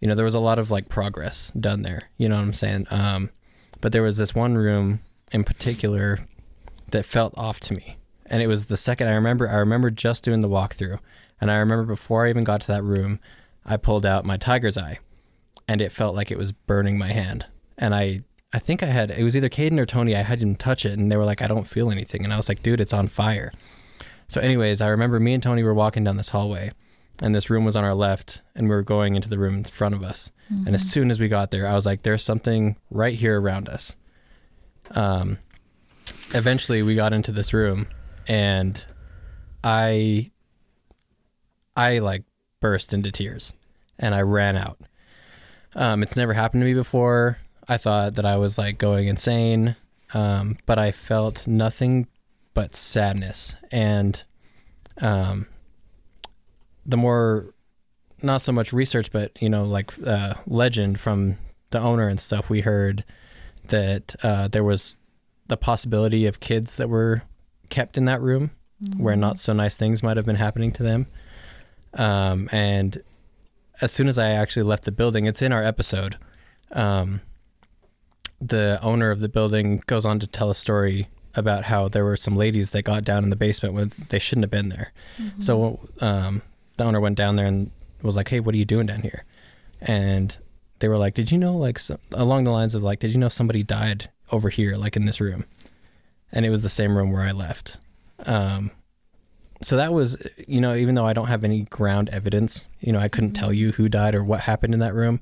there was a lot of like progress done there. You know what I'm saying? But there was this one room in particular that felt off to me, and it was the second I remember just doing the walkthrough, and I remember before I even got to that room, I pulled out my tiger's eye, and it felt like it was burning my hand, and I think it was either Caden or Tony. I had him touch it, and they were like, "I don't feel anything," and I was like, "Dude, it's on fire." So anyways, I remember me and Tony were walking down this hallway, and this room was on our left, and we were going into the room in front of us. Mm-hmm. And as soon as we got there, I was like, there's something right here around us. Eventually we got into this room, and I like burst into tears, and I ran out. It's never happened to me before. I thought that I was like going insane. But I felt nothing but sadness. And, the more, not so much research, but, legend from the owner and stuff, we heard that there was the possibility of kids that were kept in that room where not so nice things might have been happening to them. And as soon as I actually left the building, it's in our episode, the owner of the building goes on to tell a story about how there were some ladies that got down in the basement when they shouldn't have been there. Mm-hmm. So the owner went down there and was like, "Hey, what are you doing down here?" And they were like, "Did you know," along the lines of like, "Did you know somebody died over here, like in this room?" And it was the same room where I left. So that was, even though I don't have any ground evidence, I couldn't tell you who died or what happened in that room.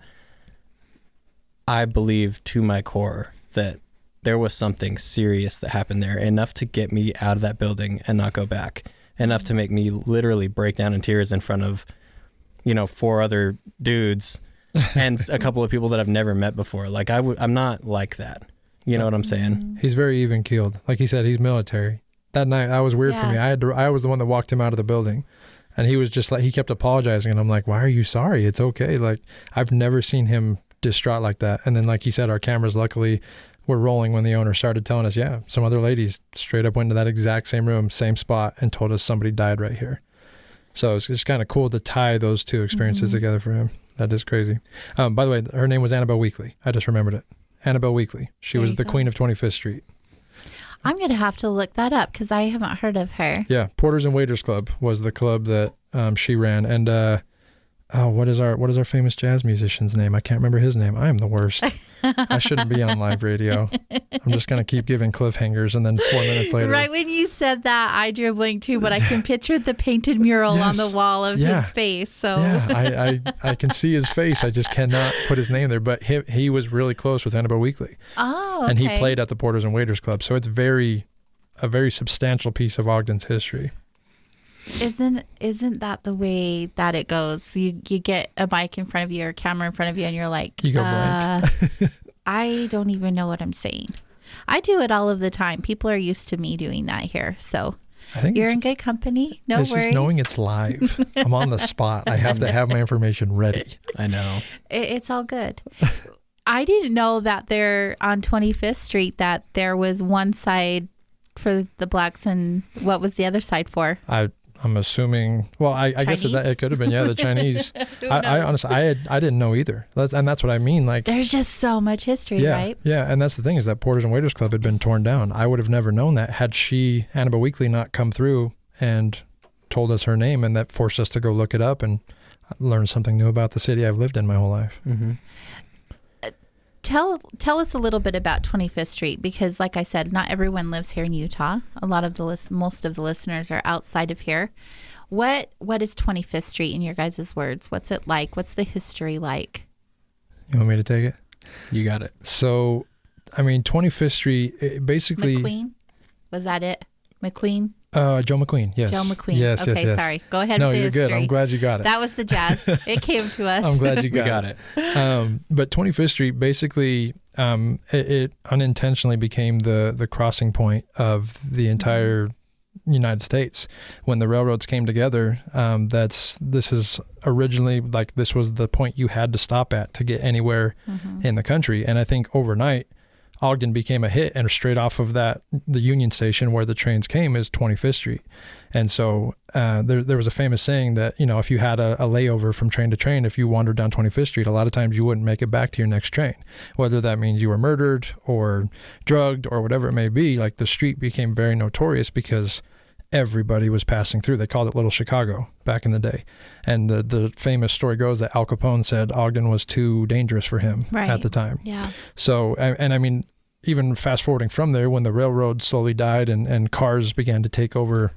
I believe to my core that there was something serious that happened there, enough to get me out of that building and not go back, enough to make me literally break down in tears in front of, 4 other dudes and a couple of people that I've never met before. Like I'm not like that. You know what I'm saying? He's very even keeled. Like he said, he's military. That night, that was weird for me. I was the one that walked him out of the building, and he was just like, he kept apologizing, and I'm like, "Why are you sorry? It's okay." Like, I've never seen him distraught like that. And then, like he said, our cameras luckily were rolling when the owner started telling us, yeah, some other ladies straight up went to that exact same room, same spot, and told us somebody died right here. So it's just kind of cool to tie those two experiences together for him. That is crazy. By the way, her name was Annabelle Weekly. I just remembered it. Annabelle Weekly. She was the queen of 25th Street. I'm going to have to look that up because I haven't heard of her. Yeah. Porters and Waiters Club was the club that she ran. And what is our famous jazz musician's name? I can't remember his name. I am the worst. I shouldn't be on live radio. I'm just going to keep giving cliffhangers, and then 4 minutes later. Right when you said that, I drew a blank too, but I can picture the painted mural on the wall of his face. So yeah, I can see his face. I just cannot put his name there. But he was really close with Annabelle Weekly. Oh, okay. And he played at the Porters and Waiters Club. So it's a very substantial piece of Ogden's history. Isn't that the way that it goes? You get a mic in front of you or a camera in front of you, and you're like, you go blank. I don't even know what I'm saying. I do it all of the time. People are used to me doing that here, so I think you're in good company. No it's worries. Just knowing it's live. I'm on the spot. I have to have my information ready. I know. It's all good. I didn't know that there on 25th Street that there was one side for the blacks and what was the other side for? I'm assuming. Well, I guess it could have been the Chinese. I honestly I didn't know either. That's what I mean. Like, there's just so much history, right? Yeah, and that's the thing is that Porters and Waiters Club had been torn down. I would have never known that had Annabelle Weekly not come through and told us her name, and that forced us to go look it up and learn something new about the city I've lived in my whole life. Mm-hmm. Tell us a little bit about 25th Street, because like I said, not everyone lives here in Utah. A lot of most of the listeners are outside of here. What is 25th Street in your guys' words? What's it like? What's the history like? You want me to take it? You got it. So, I mean, 25th Street, basically... McQueen? Was that it? McQueen? Joe McQueen, yes. Joe McQueen. Yes, okay, yes. Sorry. Go ahead No, with the you're history. good. I'm glad you got it. That was the jazz. It came to us. I'm glad you got it. But 25th Street, basically, it unintentionally became the crossing point of the entire United States. When the railroads came together, this is originally, like, this was the point you had to stop at to get anywhere in the country. And I think overnight, Ogden became a hit, and straight off of that, the Union Station where the trains came is 25th Street. And so there was a famous saying that, you know, if you had a layover from train to train, if you wandered down 25th Street, a lot of times you wouldn't make it back to your next train, whether that means you were murdered or drugged or whatever it may be. Like, the street became very notorious because everybody was passing through. They called it Little Chicago back in the day. And the famous story goes that Al Capone said Ogden was too dangerous for him at the time. Yeah. So, and I mean, even fast forwarding from there, when the railroad slowly died and cars began to take over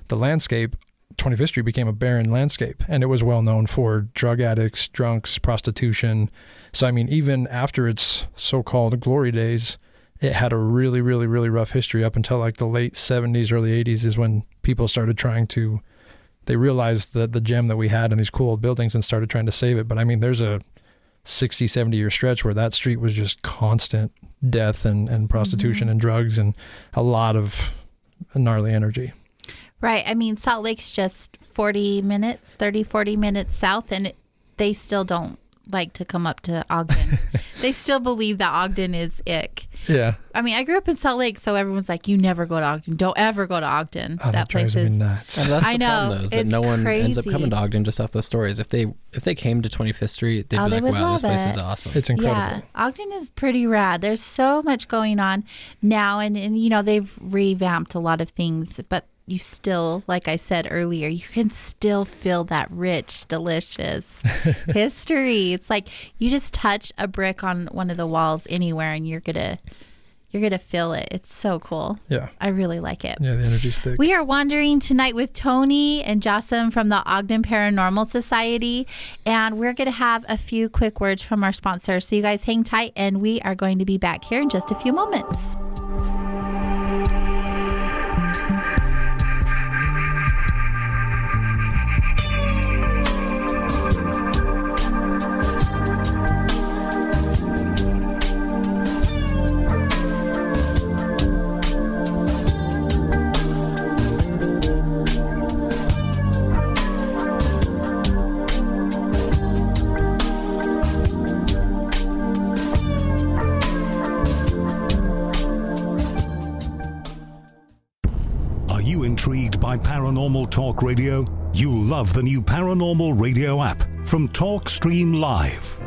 the landscape, 25th Street became a barren landscape, and it was well known for drug addicts, drunks, prostitution. So, I mean, even after its so-called glory days, it had a really, really, really rough history up until like the late 70s, early 80s is when people started they realized that the gem that we had in these cool old buildings and started trying to save it. But I mean, there's a 60, 70 year stretch where that street was just constant death and prostitution and drugs and a lot of gnarly energy. Right. I mean, Salt Lake's just 40 minutes south, and they still don't like to come up to Ogden. They still believe that Ogden is ick. Yeah. I mean, I grew up in Salt Lake, so everyone's like, you never go to Ogden. Don't ever go to Ogden. Oh, that place drives is me nuts. And that's I the know, problem, though, is that it's no one ends up crazy. coming to Ogden just off those stories. If they came to 25th Street, they'd be they like, would wow, this love place it. is awesome. It's incredible. Yeah, Ogden is pretty rad. There's so much going on now, and you know, they've revamped a lot of things, but you still, like I said earlier, you can still feel that rich, delicious history. It's like you just touch a brick on one of the walls anywhere, and you're gonna feel it. It's so cool. Yeah. I really like it. Yeah, the energy's thick. We are wandering tonight with Tony and Jocelyn from the Ogden Paranormal Society, and we're going to have a few quick words from our sponsor. So you guys hang tight, and we are going to be back here in just a few moments. Intrigued by Paranormal Talk Radio? You'll love the new Paranormal Radio app from TalkStream Live.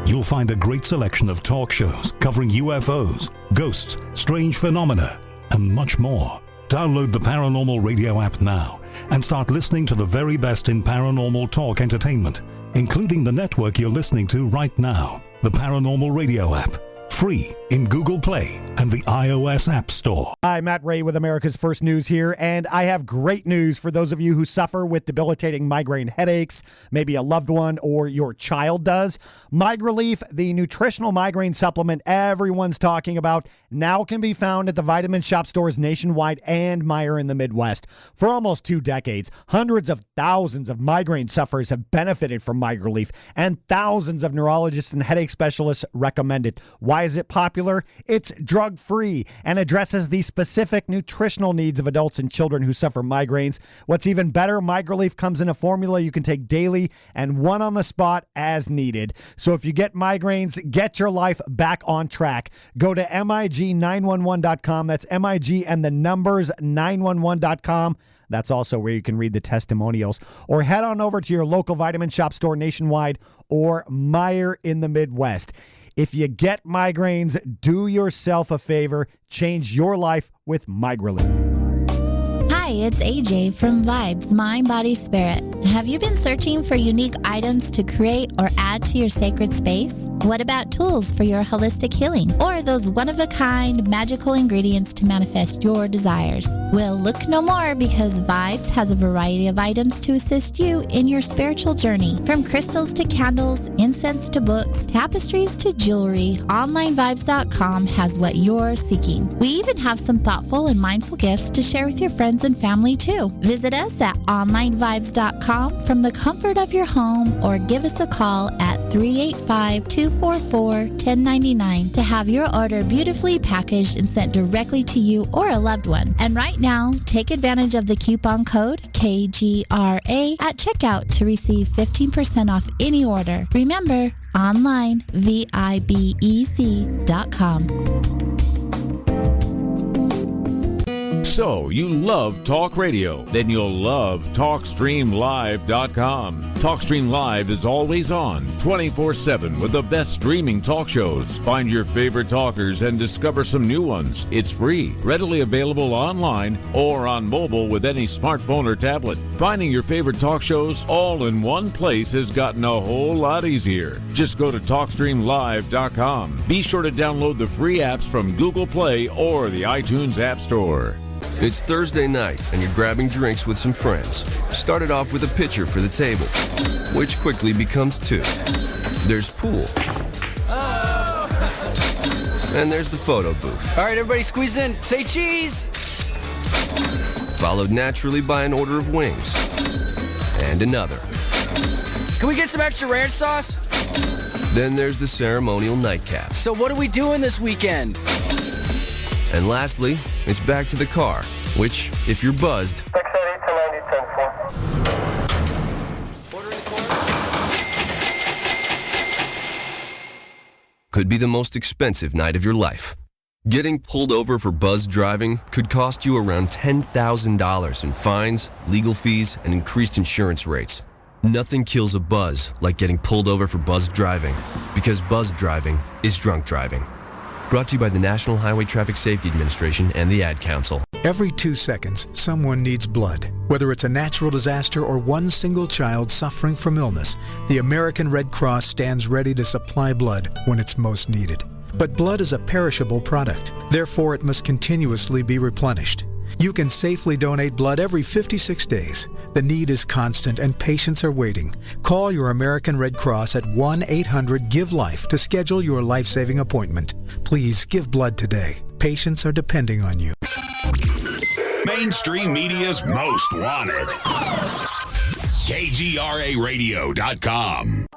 You'll find a great selection of talk shows covering UFOs, ghosts, strange phenomena, and much more. Download the Paranormal Radio app now and start listening to the very best in paranormal talk entertainment, including the network you're listening to right now. The Paranormal Radio app. Free in Google Play and the iOS App Store. Hi, Matt Ray with America's First News here, and I have great news for those of you who suffer with debilitating migraine headaches, maybe a loved one or your child does. MigraLeaf, the nutritional migraine supplement everyone's talking about, now can be found at the vitamin shop stores nationwide and Meijer in the Midwest. For almost 2 decades, hundreds of thousands of migraine sufferers have benefited from MigraLeaf, and thousands of neurologists and headache specialists recommend it. Why is it popular? It's drug-free and addresses the specific nutritional needs of adults and children who suffer migraines. What's even better, MigraLeaf comes in a formula you can take daily and one on the spot as needed. So if you get migraines, get your life back on track. Go to MIG911.com. That's MIG and the numbers 911.com. That's also where you can read the testimonials. Or head on over to your local vitamin shop store nationwide or Meijer in the Midwest. If you get migraines, do yourself a favor. Change your life with MigraLeaf. Hi, it's AJ from Vibes, Mind, Body, Spirit. Have you been searching for unique items to create or add to your sacred space? What about tools for your holistic healing? Or those one-of-a-kind magical ingredients to manifest your desires? Well, look no more, because Vibes has a variety of items to assist you in your spiritual journey. From crystals to candles, incense to books, tapestries to jewelry, OnlineVibes.com has what you're seeking. We even have some thoughtful and mindful gifts to share with your friends and family too. Visit us at OnlineVibes.com from the comfort of your home, or give us a call at 385-244-1099 to have your order beautifully packaged and sent directly to you or a loved one. And right now, take advantage of the coupon code KGRA at checkout to receive 15% off any order. Remember, online, VIBEZ.com. So, you love talk radio? Then you'll love TalkStreamLive.com. TalkStream Live is always on, 24/7, with the best streaming talk shows. Find your favorite talkers and discover some new ones. It's free, readily available online or on mobile with any smartphone or tablet. Finding your favorite talk shows all in one place has gotten a whole lot easier. Just go to TalkStreamLive.com. Be sure to download the free apps from Google Play or the iTunes App Store. It's Thursday night, and you're grabbing drinks with some friends. Started off with a pitcher for the table, which quickly becomes 2. There's pool. And there's the photo booth. All right, everybody squeeze in. Say cheese! Followed naturally by an order of wings. And another. Can we get some extra ranch sauce? Then there's the ceremonial nightcap. So what are we doing this weekend? And lastly, it's back to the car, which, if you're buzzed, could be the most expensive night of your life. Getting pulled over for buzzed driving could cost you around $10,000 in fines, legal fees, and increased insurance rates. Nothing kills a buzz like getting pulled over for buzzed driving, because buzzed driving is drunk driving. Brought to you by the National Highway Traffic Safety Administration and the Ad Council. Every 2 seconds, someone needs blood. Whether it's a natural disaster or one single child suffering from illness, the American Red Cross stands ready to supply blood when it's most needed. But blood is a perishable product. Therefore, it must continuously be replenished. You can safely donate blood every 56 days. The need is constant and patients are waiting. Call your American Red Cross at 1-800-GIVE-LIFE to schedule your life-saving appointment. Please give blood today. Patients are depending on you. Mainstream media's most wanted. KGRARadio.com.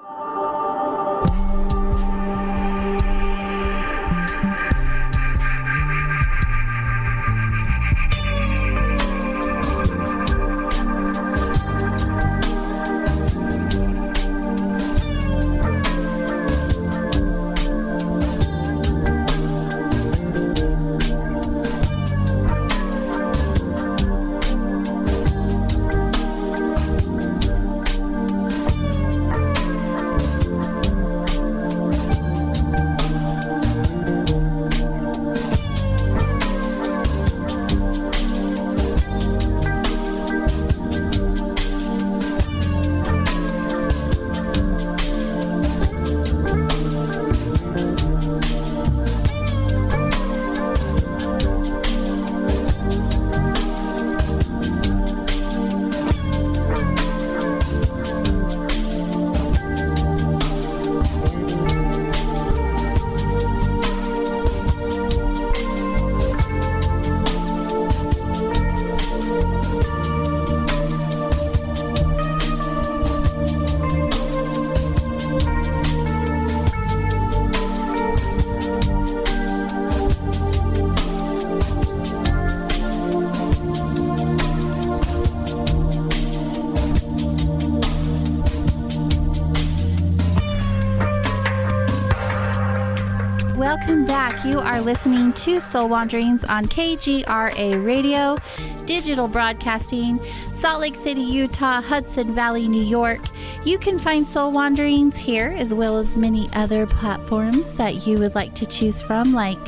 Welcome back. You are listening to Soul Wanderings on KGRA Radio, digital broadcasting, Salt Lake City, Utah, Hudson Valley, New York. You can find Soul Wanderings here as well as many other platforms that you would like to choose from, like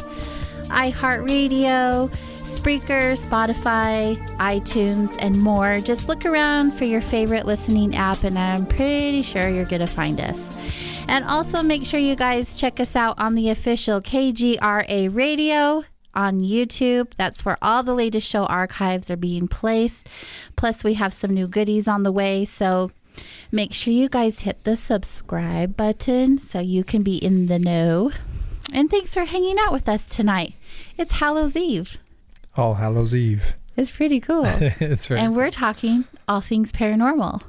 iHeartRadio, Spreaker, Spotify, iTunes, and more. Just look around for your favorite listening app, and I'm pretty sure you're going to find us. And also make sure you guys check us out on the official KGRA Radio on YouTube. That's where all the latest show archives are being placed. Plus, we have some new goodies on the way. So make sure you guys hit the subscribe button so you can be in the know. And thanks for hanging out with us tonight. It's Hallows Eve. All Hallows Eve. It's pretty cool. It's very And we're talking all things paranormal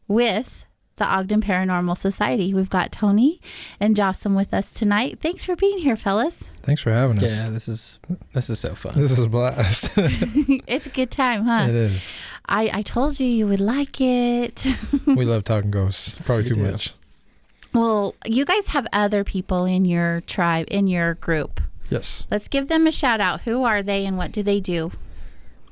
with the Ogden Paranormal Society. We've got Tony and Jocelyn with us tonight. Thanks for being here, fellas. Thanks for having us. Yeah, this is so fun. This is a blast. It's a good time, huh? It is. I told you would like it. We love talking ghosts. Probably too much. Well, you guys have other people in your tribe, in your group. Yes. Let's give them a shout out. Who are they and what do they do?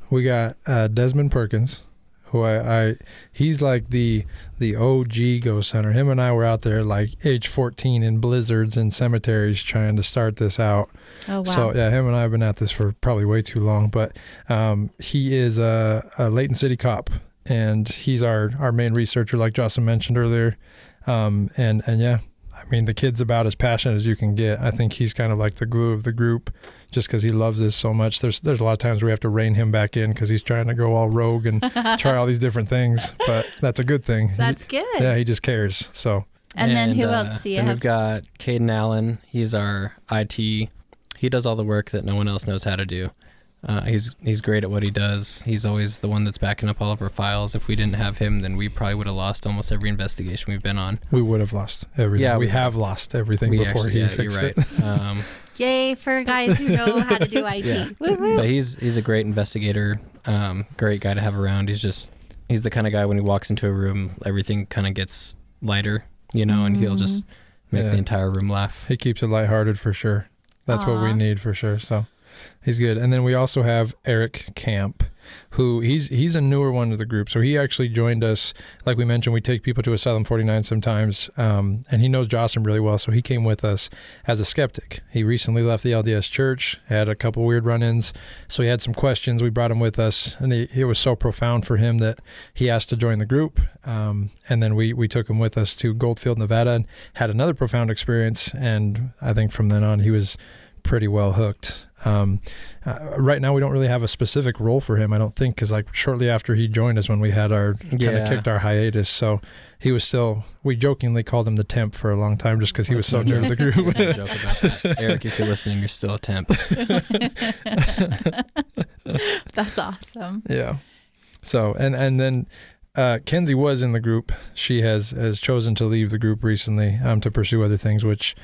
We got Desmond Perkins, who he's like the OG ghost hunter. Him and I were out there like age 14 in blizzards and cemeteries trying to start this out. Oh, wow. So yeah, him and I have been at this for probably way too long, but he is a Layton City cop, and he's our main researcher, like Jocelyn mentioned earlier. And yeah, I mean, the kid's about as passionate as you can get. I think he's kind of like the glue of the group, just because he loves this so much. There's a lot of times we have to rein him back in because he's trying to go all rogue and try all these different things, but that's a good thing. That's good. Yeah, he just cares. So. And then who else do you then have? We've got Caden Allen. He's our IT. He does all the work that no one else knows how to do. He's great at what he does. He's always the one that's backing up all of our files. If we didn't have him, then we probably would have lost almost every investigation we've been on. We would have lost everything. Yeah, we have lost everything before he fixed you're right. it. Yay for guys who know how to do IT. Yeah. Woo-hoo. But he's a great investigator. Great guy to have around. He's the kind of guy when he walks into a room, everything kind of gets lighter, and he'll just make the entire room laugh. He keeps it lighthearted for sure. That's what we need for sure. So. He's good. And then we also have Eric Camp, who he's a newer one to the group. So he actually joined us. Like we mentioned, we take people to Asylum 49 sometimes, and he knows Jocelyn really well. So he came with us as a skeptic. He recently left the LDS church, had a couple weird run-ins. So he had some questions. We brought him with us, and it was so profound for him that he asked to join the group. And then we took him with us to Goldfield, Nevada, and had another profound experience. And I think from then on, he was pretty well hooked. Right now we don't really have a specific role for him, I don't think, because like shortly after he joined us when we had our kind of kicked our hiatus, so he was still, we jokingly called him the temp for a long time just because he was so near to the group. No joke about that. Eric, if you're listening, you're still a temp. That's awesome. Yeah. So and then Kenzie was in the group. She has chosen to leave the group recently to pursue other things, which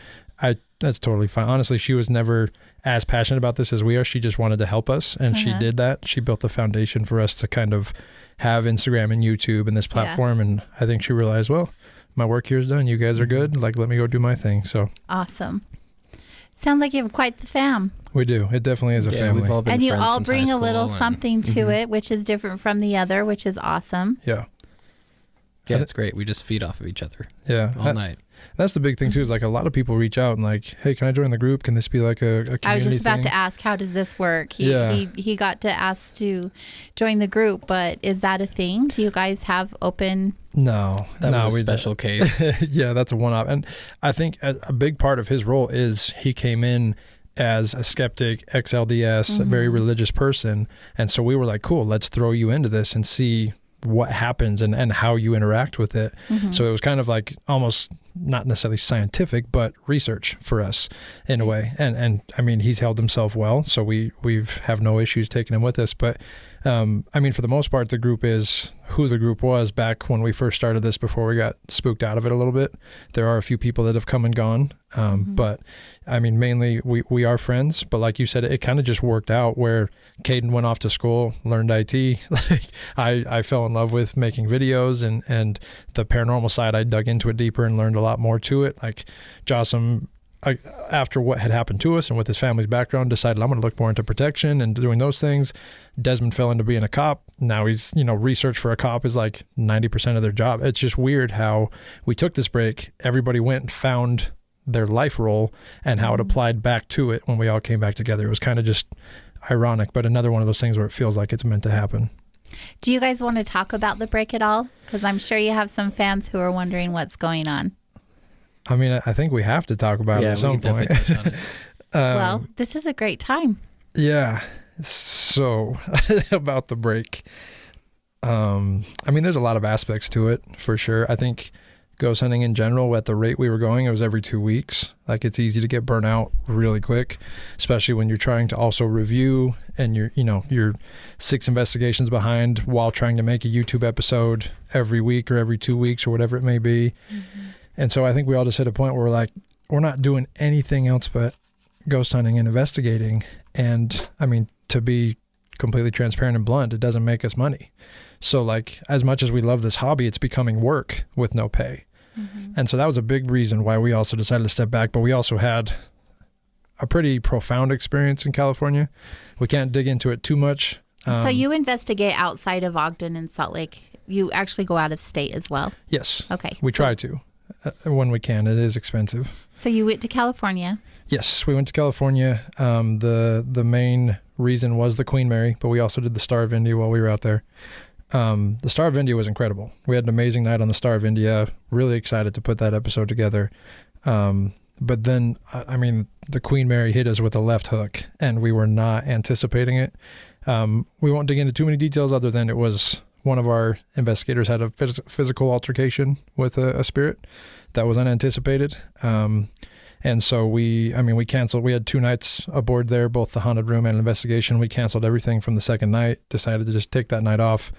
that's totally fine. Honestly, she was never as passionate about this as we are. She just wanted to help us, and she did that. She built the foundation for us to kind of have Instagram and YouTube and this platform, and I think she realized, well, my work here is done. You guys are good. Like, let me go do my thing. So awesome. Sounds like you have quite the fam. We do. It definitely is a family. We've all been And you friends all since bring high a little school, something to it, which is different from the other, which is awesome. Yeah. Yeah, it's great. We just feed off of each other. Yeah. All night. That's the big thing too, is like a lot of people reach out and like, hey, can I join the group? Can this be like a community I was just about thing? to ask, how does this work? He got to ask to join the group, but is that a thing? Do you guys have open? No, that was a special case. Yeah, that's a one-off. And I think a big part of his role is he came in as a skeptic, ex-LDS, a very religious person. And so we were like, cool, let's throw you into this and see what happens and how you interact with it. So it was kind of like almost not necessarily scientific, but research for us in a way. And I mean, he's held himself well, so we've have no issues taking him with us. But I mean, for the most part, the group is who the group was back when we first started this, before we got spooked out of it a little bit. There are a few people that have come and gone, but I mean, mainly we are friends. But like you said, it kind of just worked out where Caden went off to school, learned IT. Like I fell in love with making videos, and the paranormal side, I dug into it deeper and learned a lot more to it. Like Jocelyn, after what had happened to us and with his family's background, decided I'm going to look more into protection and doing those things. Desmond fell into being a cop. Now he's, research for a cop is like 90% of their job. It's just weird how we took this break. Everybody went and found their life role and how it applied back to it when we all came back together. It was kind of just ironic, but another one of those things where it feels like it's meant to happen. Do you guys want to talk about the break at all? Because I'm sure you have some fans who are wondering what's going on. I mean, I think we have to talk about it at some point. Well, this is a great time. Yeah. So about the break. I mean, there's a lot of aspects to it for sure. I think ghost hunting in general, at the rate we were going, it was every 2 weeks. Like, it's easy to get burnt out really quick, especially when you're trying to also review and you're 6 investigations behind while trying to make a YouTube episode every week or every 2 weeks or whatever it may be. Mm-hmm. And so I think we all just hit a point where we're like, we're not doing anything else but ghost hunting and investigating. And I mean, to be completely transparent and blunt, it doesn't make us money. So like, as much as we love this hobby, it's becoming work with no pay. Mm-hmm. And so that was a big reason why we also decided to step back. But we also had a pretty profound experience in California. We can't dig into it too much. So you investigate outside of Ogden and Salt Lake. You actually go out of state as well? Yes. Okay. We try to. When we can. It is expensive. So you went to California? Yes, we went to California. The main reason was the Queen Mary, but we also did the Star of India while we were out there. The Star of India was incredible. We had an amazing night on the Star of India. Really excited to put that episode together. But then, I mean, the Queen Mary hit us with a left hook, and we were not anticipating it. We won't dig into too many details other than it was one of our investigators had a physical altercation with a spirit that was unanticipated. And so we canceled. We had 2 nights aboard there, both the haunted room and investigation. We canceled everything from the second night, decided to just take that night off.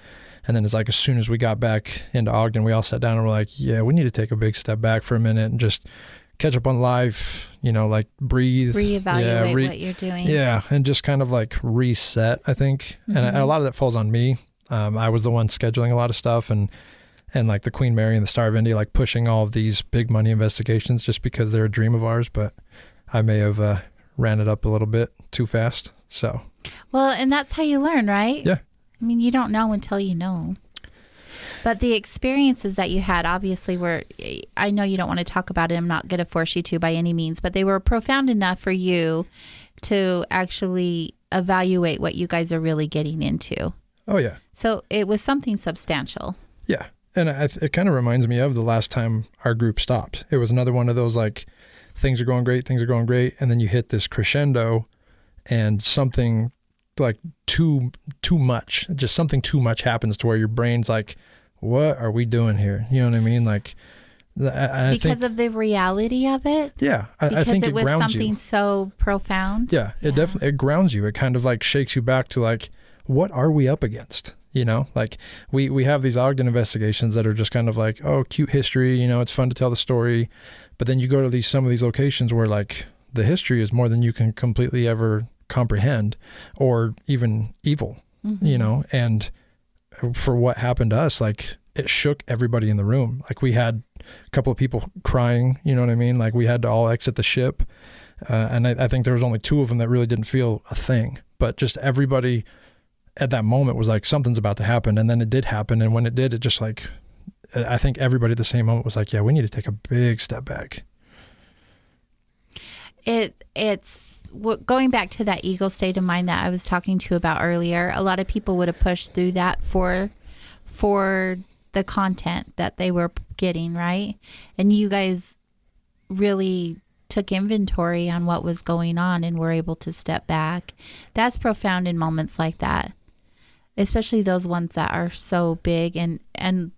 And then it's like, as soon as we got back into Ogden, we all sat down and we're like, yeah, we need to take a big step back for a minute and just catch up on life, like breathe. Reevaluate what you're doing. Yeah, and just kind of like reset, I think. Mm-hmm. And a lot of that falls on me. I was the one scheduling a lot of stuff and like the Queen Mary and the Star of India, like pushing all of these big money investigations just because they're a dream of ours. But I may have ran it up a little bit too fast. So. Well, and that's how you learn, right? Yeah. I mean, you don't know until you know. But the experiences that you had obviously were, I know you don't want to talk about it. I'm not going to force you to by any means, but they were profound enough for you to actually evaluate what you guys are really getting into. Oh, yeah. So it was something substantial. Yeah. And it kind of reminds me of the last time our group stopped. It was another one of those, like, things are going great. And then you hit this crescendo and something like too much, just something too much happens to where your brain's like, what are we doing here? You know what I mean? Like, because of the reality of it? Yeah. I think it was grounds something you. So profound. Yeah. Definitely, it grounds you. It kind of like shakes you back to like, what are we up against? Like we have these Ogden investigations that are just kind of like, oh, cute history, it's fun to tell the story. But then you go to some of these locations where like the history is more than you can completely ever comprehend or even evil, mm-hmm. And for what happened to us, like it shook everybody in the room. Like we had a couple of people crying, you know what I mean? Like we had to all exit the ship. And I think there was only 2 of them that really didn't feel a thing, but just everybody at that moment was like, something's about to happen. And then it did happen. And when it did, it just like, I think everybody at the same moment was like, yeah, we need to take a big step back. It's going back to that ego state of mind that I was talking to about earlier. A lot of people would have pushed through that for the content that they were getting, right? And you guys really took inventory on what was going on and were able to step back. That's profound in moments like that, especially those ones that are so big and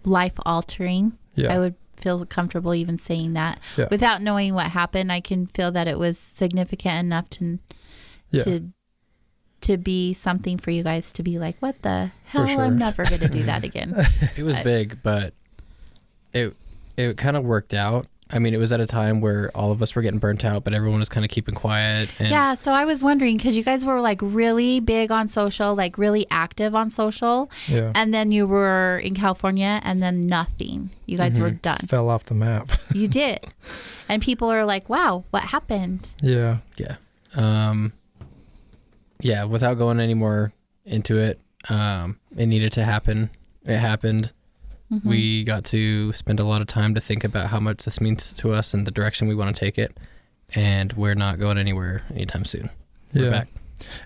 life altering. Yeah. I would feel comfortable even saying that. Yeah. Without knowing what happened, I can feel that it was significant enough to be something for you guys to be like, what the hell? Sure. I'm never going to do that again. It was big, but it kind of worked out I mean, it was at a time where all of us were getting burnt out, but everyone was kind of keeping quiet. And Yeah, so I was wondering, because you guys were like really big on social, like really active on social, Yeah. and then you were in California, and then nothing. You guys were done. Fell off the map. You did. And people are like, wow, what happened? Yeah. Yeah. Yeah, without going any more into it, it needed to happen. It happened. We got to spend a lot of time to think about how much this means to us and the direction we want to take it. And we're not going anywhere anytime soon. We're back.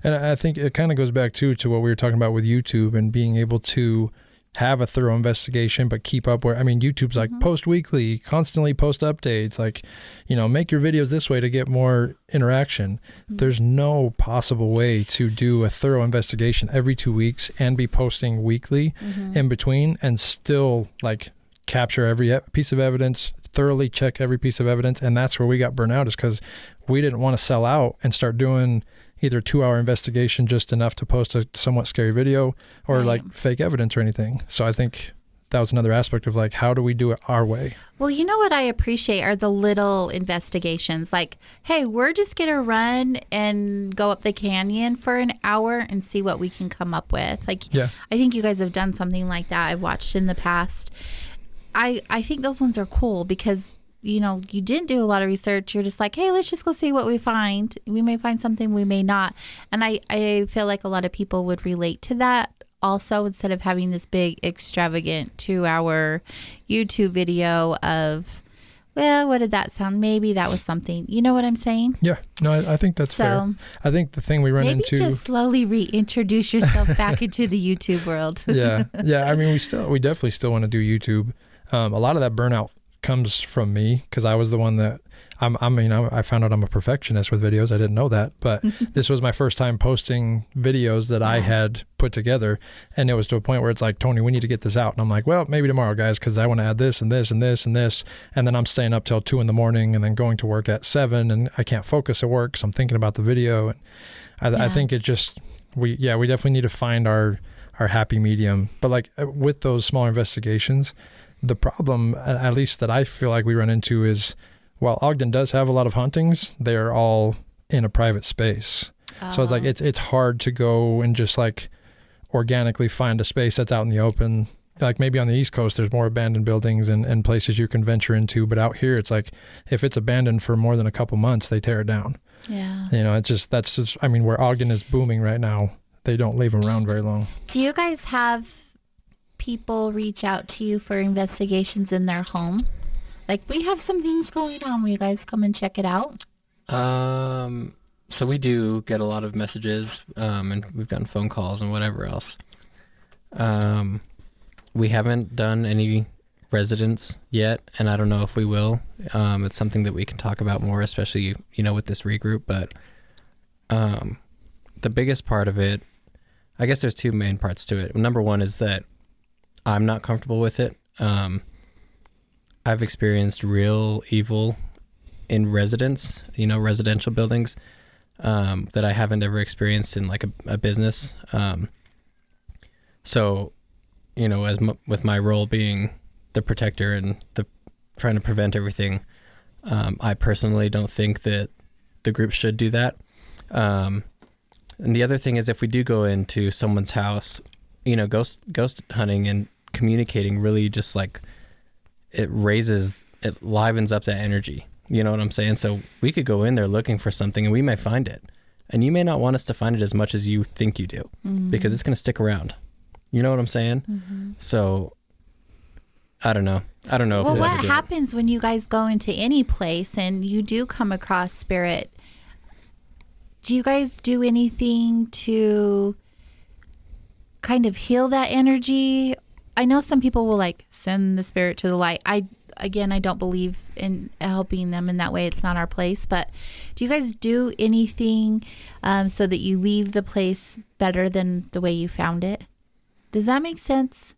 And I think it kind of goes back to what we were talking about with YouTube and being able to have a thorough investigation, but keep up where, I mean, YouTube's like post weekly, constantly post updates, like, you know, make your videos this way to get more interaction. There's no possible way to do a thorough investigation every 2 weeks and be posting weekly in between and still like capture every piece of evidence, thoroughly check every piece of evidence. And that's where we got burnt out, is because we didn't want to sell out and start doing either 2-hour investigation just enough to post a somewhat scary video or like fake evidence or anything. So I think that was another aspect of like, how do we do it our way? Well, you know what I appreciate are the little investigations. Like, hey, we're just going to run and go up the canyon for an hour and see what we can come up with. Like, Yeah. I think you guys have done something like that. I've watched in the past. I think those ones are cool because, you know, you didn't do a lot of research. You're just like, hey, let's just go see what we find. We may find something, we may not. And I feel like a lot of people would relate to that also, instead of having this big, extravagant 2-hour YouTube video of, well, what did that sound? Maybe that was something. You know what I'm saying? Yeah, no, I think that's fair. I think the thing we run maybe into, just slowly reintroduce yourself back into the YouTube world. yeah. I mean, we definitely still want to do YouTube. A lot of that burnout comes from me because I was the one that I found out I'm a perfectionist with videos. I didn't know that, but this was my first time posting videos that I had put together, and it was to a point where it's like, Tony, we need to get this out. And I'm like, well, maybe tomorrow, guys, because I want to add this and this and this and this. And then I'm staying up till 2 a.m. and then going to work at 7, and I can't focus at work, so I'm thinking about the video. And I think it just we definitely need to find our happy medium. But like with those smaller investigations, the problem, at least that I feel like we run into, is while Ogden does have a lot of hauntings, they're all in a private space. So it's like it's hard to go and just like organically find a space that's out in the open. Like maybe on the East Coast, there's more abandoned buildings and places you can venture into. But out here, it's like if it's abandoned for more than a couple months, they tear it down. Yeah. You know, that's just, I mean, where Ogden is booming right now, they don't leave them around very long. Do you guys have people reach out to you for investigations in their home? Like, we have some things going on. Will you guys come and check it out? So we do get a lot of messages, and we've gotten phone calls and whatever else. We haven't done any residents yet, and I don't know if we will. It's something that we can talk about more, especially, you know, with this regroup. But the biggest part of it, I guess there's 2 main parts to it. Number one is that I'm not comfortable with it. I've experienced real evil in residential buildings, that I haven't ever experienced in like a business. So, you know, with my role being the protector and the trying to prevent everything, I personally don't think that the group should do that. And the other thing is, if we do go into someone's house, you know, ghost hunting and communicating really just like it livens up that energy. You know what I'm saying? So we could go in there looking for something and we may find it. And you may not want us to find it as much as you think you do, because it's going to stick around. You know what I'm saying? So I don't know. Well, what happens when you guys go into any place and you do come across spirit? Do you guys do anything to kind of heal that energy? I know some people will like send the spirit to the light. I don't believe in helping them in that way. It's not our place. But do you guys do anything so that you leave the place better than the way you found it? Does that make sense?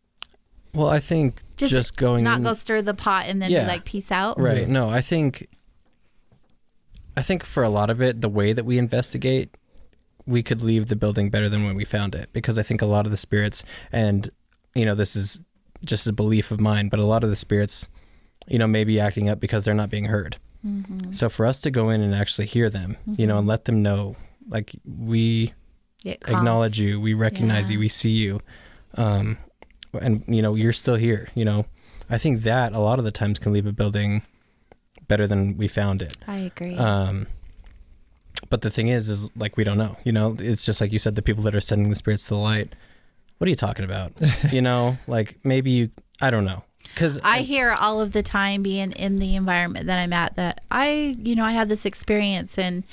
Well, I think just going not go stir the pot and then be like, peace out. Right. No, I think for a lot of it, the way that we investigate, we could leave the building better than when we found it, because I think a lot of the spirits, and you know, this is just a belief of mine, but a lot of the spirits maybe acting up because they're not being heard. Mm-hmm. So for us to go in and actually hear them, and let them know, like, we acknowledge you, we recognize you, we see you, and you're still here. I think that a lot of the times can leave a building better than we found it. I agree. But the thing is like, we don't know. It's just like you said, the people that are sending the spirits to the light. What are you talking about? Like, maybe I don't know. Because I hear all of the time, being in the environment that I'm at, that I had this experience and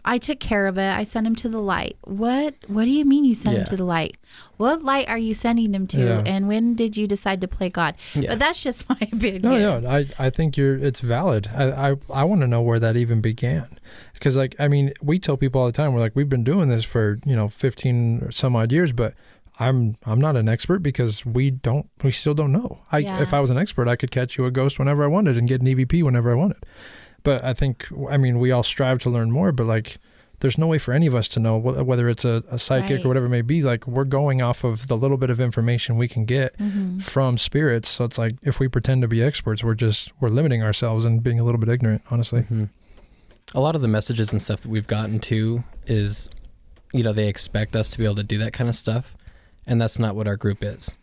I took care of it. I sent him to the light. What do you mean you sent him to the light? What light are you sending him to? Yeah. And when did you decide to play God? Yeah. But that's just my opinion. No, I think it's valid. I want to know where that even began. Because, like, I mean, we tell people all the time, we're like, we've been doing this for, 15 or some odd years, but I'm not an expert because we still don't know. If I was an expert, I could catch you a ghost whenever I wanted and get an EVP whenever I wanted. But I think, we all strive to learn more, but like, there's no way for any of us to know whether it's a psychic or whatever it may be. Like, we're going off of the little bit of information we can get from spirits. So it's like, if we pretend to be experts, we're limiting ourselves and being a little bit ignorant, honestly. Mm-hmm. A lot of the messages and stuff that we've gotten to is, they expect us to be able to do that kind of stuff. And that's not what our group is.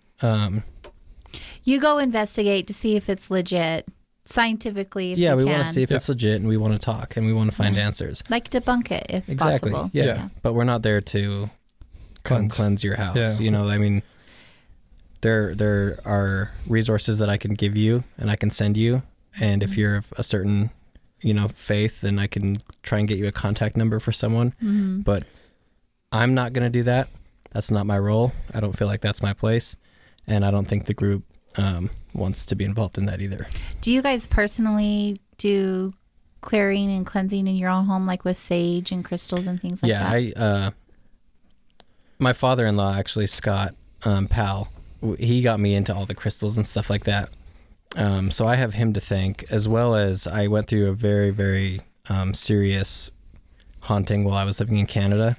You go investigate to see if it's legit, scientifically, if we can. want to see if it's legit, and we want to talk, and we want to find answers. Like, debunk it, if exactly. possible. Yeah. But we're not there to cleanse your house. Yeah. There are resources that I can give you, and I can send you. And if you're of a certain, faith, then I can try and get you a contact number for someone. Mm-hmm. But I'm not going to do that. That's not my role. I don't feel like that's my place. And I don't think the group wants to be involved in that either. Do you guys personally do clearing and cleansing in your own home, like with sage and crystals and things like that? Yeah, my father-in-law, actually, Scott Powell, he got me into all the crystals and stuff like that. So I have him to thank, as well as I went through a very, very serious haunting while I was living in Canada.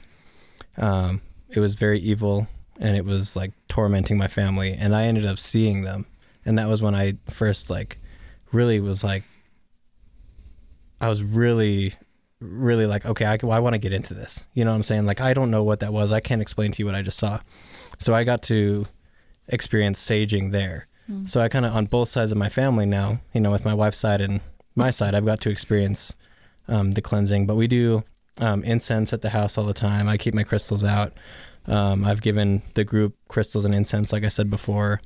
It was very evil, and it was like tormenting my family, and I ended up seeing them. And that was when I first really was like, I was really, really like, okay, I want to get into this. You know what I'm saying? Like, I don't know what that was. I can't explain to you what I just saw. So I got to experience saging there. So I kind of, on both sides of my family now, with my wife's side and my side, I've got to experience the cleansing. But we do incense at the house all the time. I keep my crystals out. I've given the group crystals and incense, like I said before.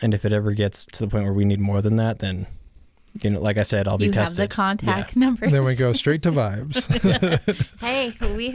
And if it ever gets to the point where we need more than that, then, like I said, I'll be tested. You have the contact numbers. Then we go straight to vibes. Hey, we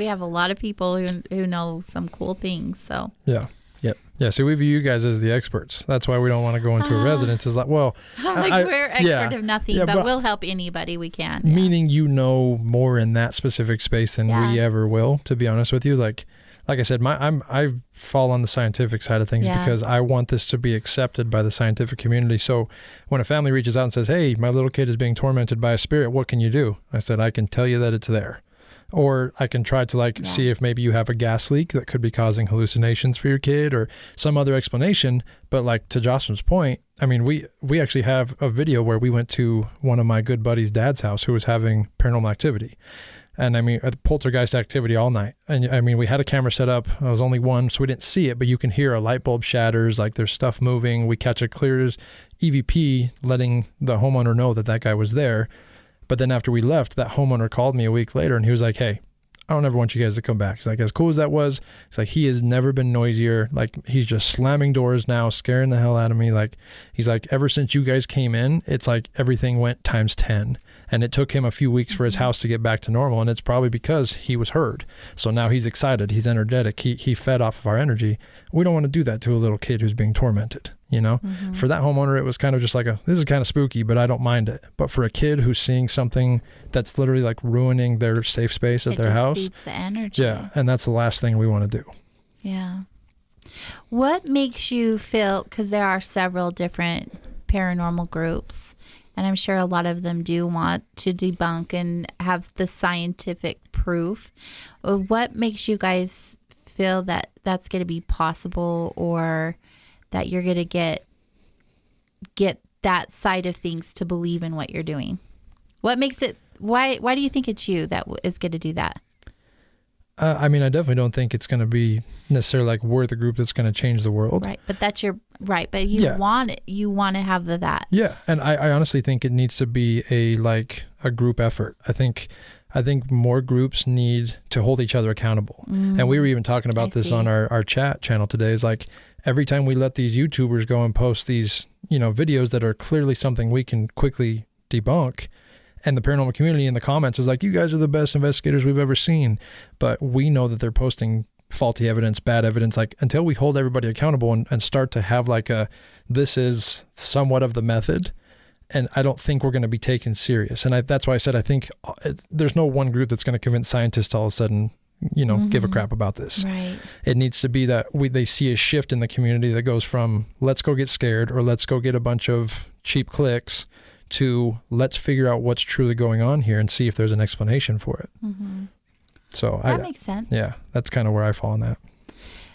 have a lot of people who know some cool things. So yeah. Yep. Yeah, so we view you guys as the experts. That's why we don't want to go into a residence. It's like, well, we're expert of nothing, but we'll help anybody we can. Yeah. Meaning you know more in that specific space than we ever will, to be honest with you. Like I said, I fall on the scientific side of things because I want this to be accepted by the scientific community. So when a family reaches out and says, hey, my little kid is being tormented by a spirit, what can you do? I said, I can tell you that it's there. Or I can try to see if maybe you have a gas leak that could be causing hallucinations for your kid or some other explanation. But like to Jocelyn's point, I mean, we actually have a video where we went to one of my good buddy's dad's house who was having paranormal activity. And I mean, poltergeist activity all night. And I mean, we had a camera set up. It was only one, so we didn't see it, but you can hear a light bulb shatters, like there's stuff moving. We catch a clear as EVP letting the homeowner know that guy was there. But then after we left, that homeowner called me a week later and he was like, hey, I don't ever want you guys to come back. He's like, as cool as that was, he's like, he has never been noisier. Like, he's just slamming doors now, scaring the hell out of me. Like, he's like, ever since you guys came in, it's like everything went times 10. And it took him a few weeks for his house to get back to normal. And it's probably because he was heard. So now he's excited. He's energetic. He fed off of our energy. We don't want to do that to a little kid who's being tormented. For that homeowner, it was kind of just like this is kind of spooky, but I don't mind it. But for a kid who's seeing something that's literally like ruining their safe space at their house. It just feeds the energy. Yeah. And that's the last thing we want to do. Yeah. What makes you feel, because there are several different paranormal groups, and I'm sure a lot of them do want to debunk and have the scientific proof. What makes you guys feel that that's going to be possible, or that you're going to get that side of things to believe in what you're doing? What makes it, why do you think it's you that is going to do that? I mean, I definitely don't think it's going to be necessarily like we're the group that's going to change the world. Right. But that's your, right. But you want it. You want to have that. Yeah. And I honestly think it needs to be a group effort. I think more groups need to hold each other accountable. And we were even talking about this on our chat channel today. Is like every time we let these YouTubers go and post these, videos that are clearly something we can quickly debunk, and the paranormal community in the comments is like, you guys are the best investigators we've ever seen. But we know that they're posting faulty evidence, bad evidence. Like until we hold everybody accountable and start to have this is somewhat of the method. And I don't think we're going to be taken serious. And that's why I said, I think there's no one group that's going to convince scientists to all of a sudden, give a crap about this. Right. It needs to be that they see a shift in the community that goes from let's go get scared or let's go get a bunch of cheap clicks to let's figure out what's truly going on here and see if there's an explanation for it. So that makes sense. Yeah, that's kind of where I fall on that.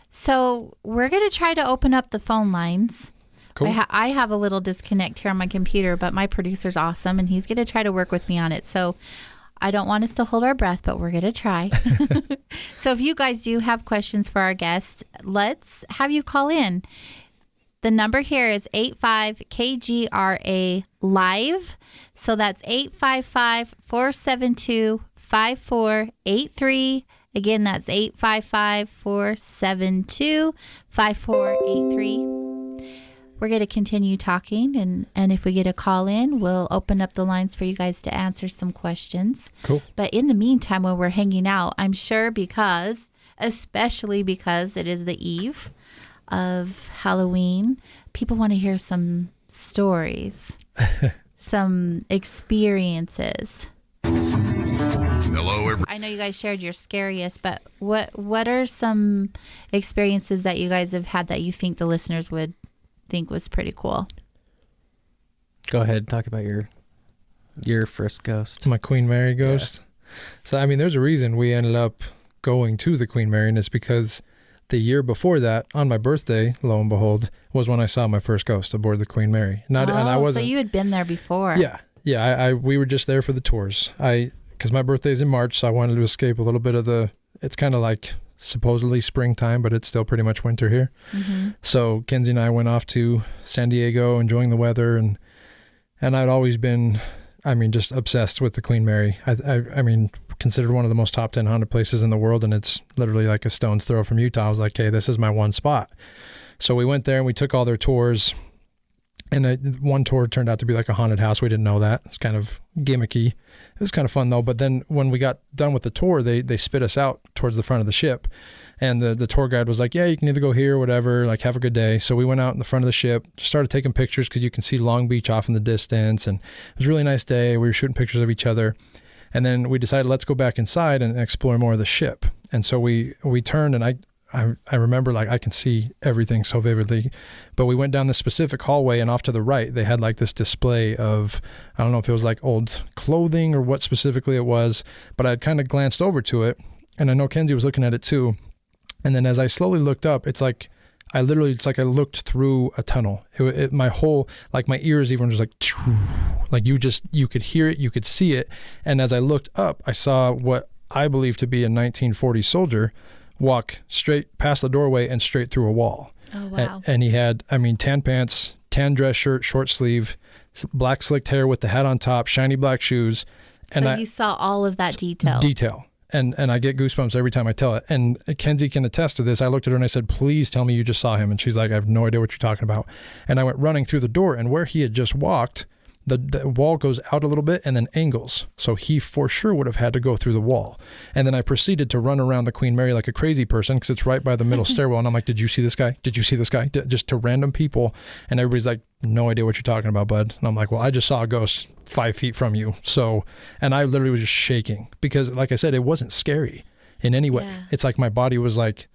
So we're going to try to open up the phone lines. Cool. I have a little disconnect here on my computer, but my producer's awesome, and he's going to try to work with me on it. So I don't want us to hold our breath, but we're going to try. So if you guys do have questions for our guest, let's have you call in. The number here is 85-KGRA live. So that's 855-472-5483. Again, that's 855-472-5483. We're going to continue talking, and if we get a call in, we'll open up the lines for you guys to answer some questions. Cool. But in the meantime, when we're hanging out, I'm sure especially because it is the eve of Halloween, people want to hear some stories, some experiences. Hello, everyone. I know you guys shared your scariest, but what are some experiences that you guys have had that you think the listeners would think was pretty cool? Go ahead, talk about your first ghost. My Queen Mary ghost. Yeah. So, I mean, there's a reason we ended up going to the Queen Mary, and it's because the year before that, on my birthday, lo and behold, was when I saw my first ghost aboard the Queen Mary. And I wasn't. So you had been there before. Yeah. We were just there for the tours. Because my birthday is in March, so I wanted to escape a little bit of it's kind of like supposedly springtime, but it's still pretty much winter here. So Kenzie and I went off to San Diego, enjoying the weather, and I'd always been, just obsessed with the Queen Mary. I mean, considered one of the most top 10 haunted places in the world, and it's literally like a stone's throw from Utah. I was like, hey, this is my one spot. So we went there and we took all their tours, and one tour turned out to be like a haunted house. We didn't know that. It's kind of gimmicky. It was kind of fun though. But then when we got done with the tour, they spit us out towards the front of the ship, and the tour guide was like, yeah, you can either go here or whatever, like have a good day. So we went out in the front of the ship, just started taking pictures because you can see Long Beach off in the distance, and it was a really nice day. We were shooting pictures of each other. And then we decided, let's go back inside and explore more of the ship. And so we turned, and I remember, like, I can see everything so vividly, but we went down this specific hallway, and off to the right, they had like this display of, I don't know if it was like old clothing or what specifically it was, but I'd kind of glanced over to it, and I know Kenzie was looking at it too. And then as I slowly looked up, it's like I looked through a tunnel. My whole, like my ears even just like you could hear it, you could see it. And as I looked up, I saw what I believe to be a 1940s soldier walk straight past the doorway and straight through a wall. Oh, wow. And he had, tan pants, tan dress shirt, short sleeve, black slicked hair with the hat on top, shiny black shoes. And so you saw all of that detail. And I get goosebumps every time I tell it. And Kenzie can attest to this. I looked at her and I said, please tell me you just saw him. And she's like, I have no idea what you're talking about. And I went running through the door, and where he had just walked, the wall goes out a little bit and then angles. So he for sure would have had to go through the wall. And then I proceeded to run around the Queen Mary like a crazy person because it's right by the middle stairwell. And I'm like, did you see this guy? Did you see this guy? Just to random people. And everybody's like, no idea what you're talking about, bud. And I'm like, well, I just saw a ghost 5 feet from you. So, and I literally was just shaking because, like I said, it wasn't scary in any way. Yeah. It's like my body was like,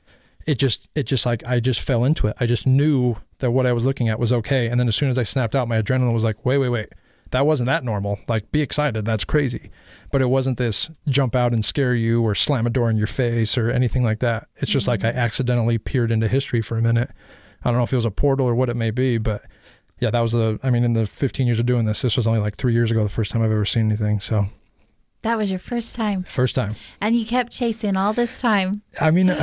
it just like, I just fell into it. I just knew that what I was looking at was okay. And then as soon as I snapped out, my adrenaline was like, wait. That wasn't that normal. Like, be excited. That's crazy. But it wasn't this jump out and scare you or slam a door in your face or anything like that. It's just like I accidentally peered into history for a minute. I don't know if it was a portal or what it may be, but yeah, that was in the 15 years of doing this was only like 3 years ago, the first time I've ever seen anything. So That was your first time. First time. And you kept chasing all this time. I mean,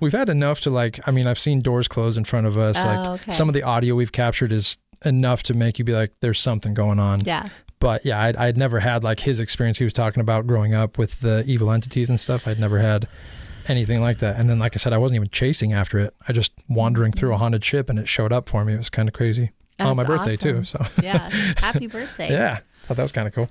we've had enough to I've seen doors close in front of us. Okay. Some of the audio we've captured is enough to make you be like, there's something going on. Yeah. But yeah, I'd never had like his experience he was talking about growing up with the evil entities and stuff. I'd never had anything like that. And then, like I said, I wasn't even chasing after it. I just wandering through a haunted ship and it showed up for me. It was kind of crazy. That's on my birthday awesome. too. So yeah. Happy birthday. Yeah. Thought that was kind of cool.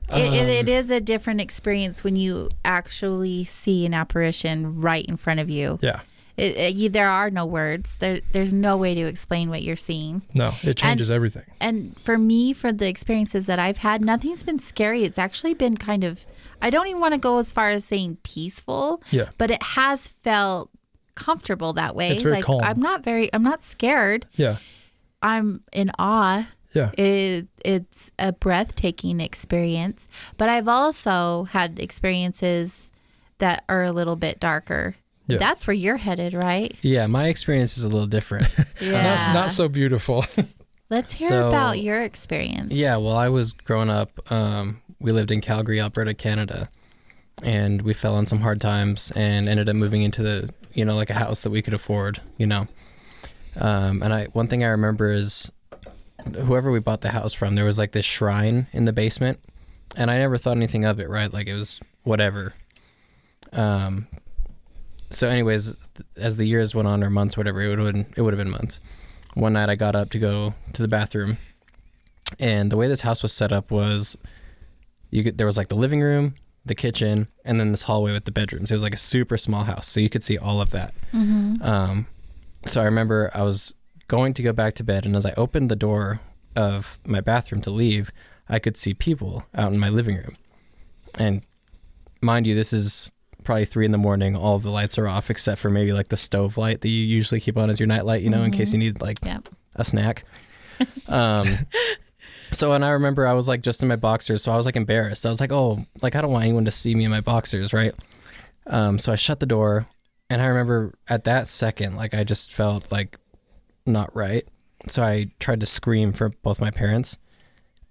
It is a different experience when you actually see an apparition right in front of you. Yeah. There are no words. There's no way to explain what you're seeing. No, it changes everything. And for me, for the experiences that I've had, nothing's been scary. It's actually been kind of, I don't even want to go as far as saying peaceful. Yeah. But it has felt comfortable that way. It's very calm. I'm not scared. Yeah. I'm in awe. Yeah. It's a breathtaking experience. But I've also had experiences that are a little bit darker. Yeah. That's where you're headed, right? Yeah, my experience is a little different. Yeah. Not so beautiful. Let's hear about your experience. Yeah, well, I was growing up, we lived in Calgary, Alberta, Canada, and we fell on some hard times and ended up moving into like a house that we could afford, And one thing I remember is whoever we bought the house from, there was like this shrine in the basement, and I never thought anything of it, right? Like it was whatever. So anyways, as the years went on, or months, whatever, it would have been months. One night I got up to go to the bathroom, and the way this house was set up was there was like the living room, the kitchen, and then this hallway with the bedrooms. It was like a super small house, so you could see all of that. Mm-hmm. So I remember I was going to go back to bed, and as I opened the door of my bathroom to leave, I could see people out in my living room. And mind you, this is probably 3 a.m. All of the lights are off except for maybe like the stove light that you usually keep on as your night light, in case you need like a snack. So, and I remember I was like just in my boxers, so I was like embarrassed. I was like, oh, like I don't want anyone to see me in my boxers, right? So I shut the door, and I remember at that second, like I just felt like not right. So I tried to scream for both my parents,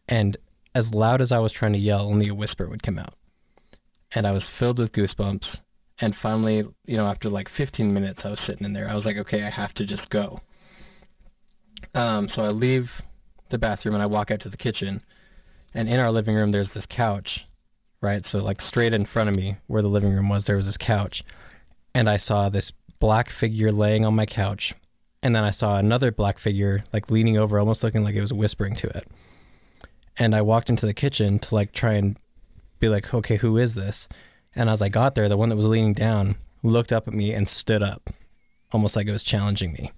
and as loud as I was trying to yell, only a whisper would come out. And I was filled with goosebumps. And finally, after like 15 minutes, I was sitting in there. I was like, okay, I have to just go. So I leave the bathroom and I walk out to the kitchen. And in our living room, there's this couch, right? So like straight in front of me where the living room was, there was this couch. And I saw this black figure laying on my couch. And then I saw another black figure like leaning over, almost looking like it was whispering to it. And I walked into the kitchen to like try and be like, okay, who is this? And as I got there, the one that was leaning down looked up at me and stood up, almost like it was challenging me.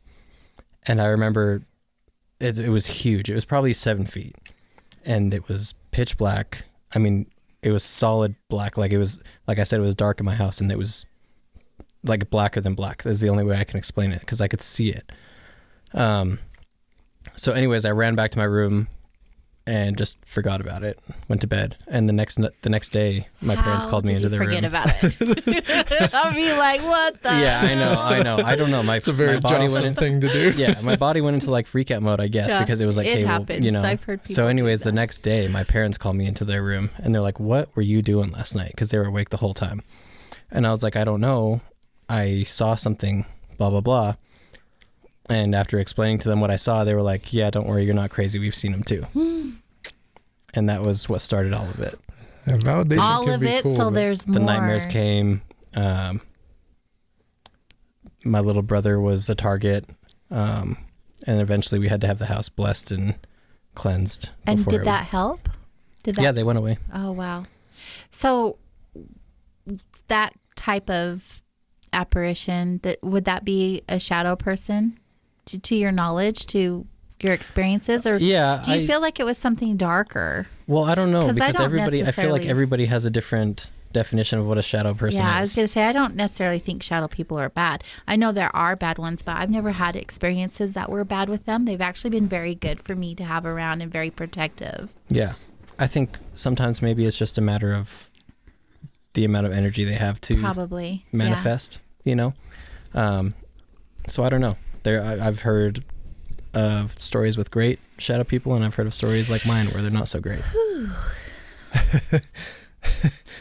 And I remember it was huge. It was probably 7 feet, and it was pitch black. I mean, it was solid black. Like it was, like I said, it was dark in my house, and it was like blacker than black. That's the only way I can explain it, because I could see it. So anyways, I ran back to my room and just forgot about it. Went to bed, and the next day, my parents called me into their room. Forget about it. I'll be like, what the? Yeah, I know. I don't know. It's a very Johnson thing to do. Yeah, my body went into like freak out mode, I guess, because it was like, it hey, happens. well, I've heard people So anyways, do the that. next day, my parents called me into their room, and they're like, what were you doing last night? Because they were awake the whole time. And I was like, I don't know. I saw something, blah, blah, blah. And after explaining to them what I saw, they were like, yeah, don't worry, you're not crazy. We've seen them too. And that was what started all of it. Yeah, validation All can of be it, cool, so but there's The more. nightmares came. My little brother was a target. And eventually we had to have the house blessed and cleansed. And before did it that help? Yeah, they went away. Oh, wow. So that type of apparition, would that be a shadow person to your knowledge, to your experiences? Or Yeah. do you feel like it was something darker? Well, I don't know, 'Cause I because don't I feel like necessarily- everybody has a different definition of what a shadow person Yeah, I was is. going to say, I don't necessarily think shadow people are bad. I know there are bad ones, but I've never had experiences that were bad with them. They've actually been very good for me to have around and very protective. Yeah. I think sometimes maybe it's just a matter of the amount of energy they have to Probably. manifest, So I don't know. I've heard of stories with great shadow people, and I've heard of stories like mine where they're not so great.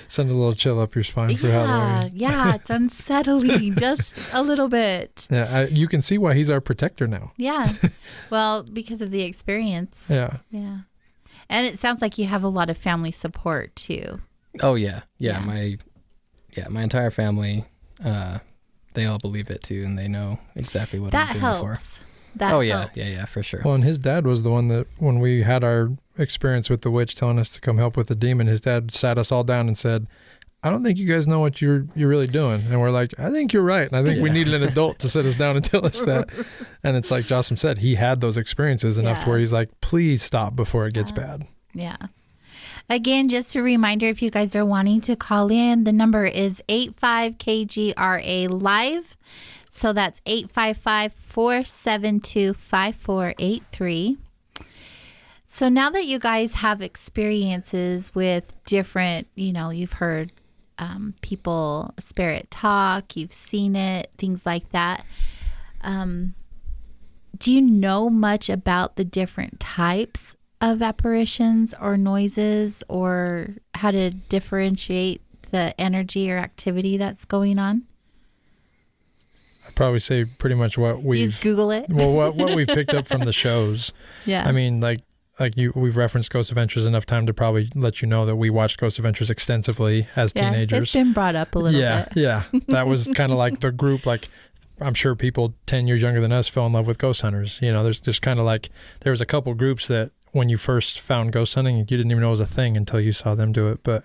Send a little chill up your spine for Halloween. Yeah, it's unsettling just a little bit. Yeah, you can see why he's our protector now. Yeah. Well, because of the experience. Yeah. Yeah. And it sounds like you have a lot of family support too. Oh yeah. My entire family, they all believe it too, and they know exactly what I'm doing it for. That helps. Yeah, for sure. Well, and his dad was the one that, when we had our experience with the witch telling us to come help with the demon, his dad sat us all down and said, I don't think you guys know what you're really doing. And we're like, I think you're right. And I think we needed an adult to sit us down and tell us that. And it's like Jocelyn said, he had those experiences enough to where he's like, please stop before it gets bad. Yeah. Again, just a reminder, if you guys are wanting to call in, the number is 85KGRA Live. So that's 855-472-5483. So now that you guys have experiences with different, you've heard people spirit talk, you've seen it, things like that. Do you know much about the different types of apparitions or noises, or how to differentiate the energy or activity that's going on? I'd probably say pretty much what we've... Just Google it? Well, what we've picked up from the shows. Yeah. I mean, we've referenced Ghost Adventures enough time to probably let you know that we watched Ghost Adventures extensively as teenagers. It's been brought up a little bit. Yeah. That was kind of like the group, like, I'm sure people 10 years younger than us fell in love with ghost hunters. There's just kind of like, there was a couple groups that when you first found ghost hunting, you didn't even know it was a thing until you saw them do it. But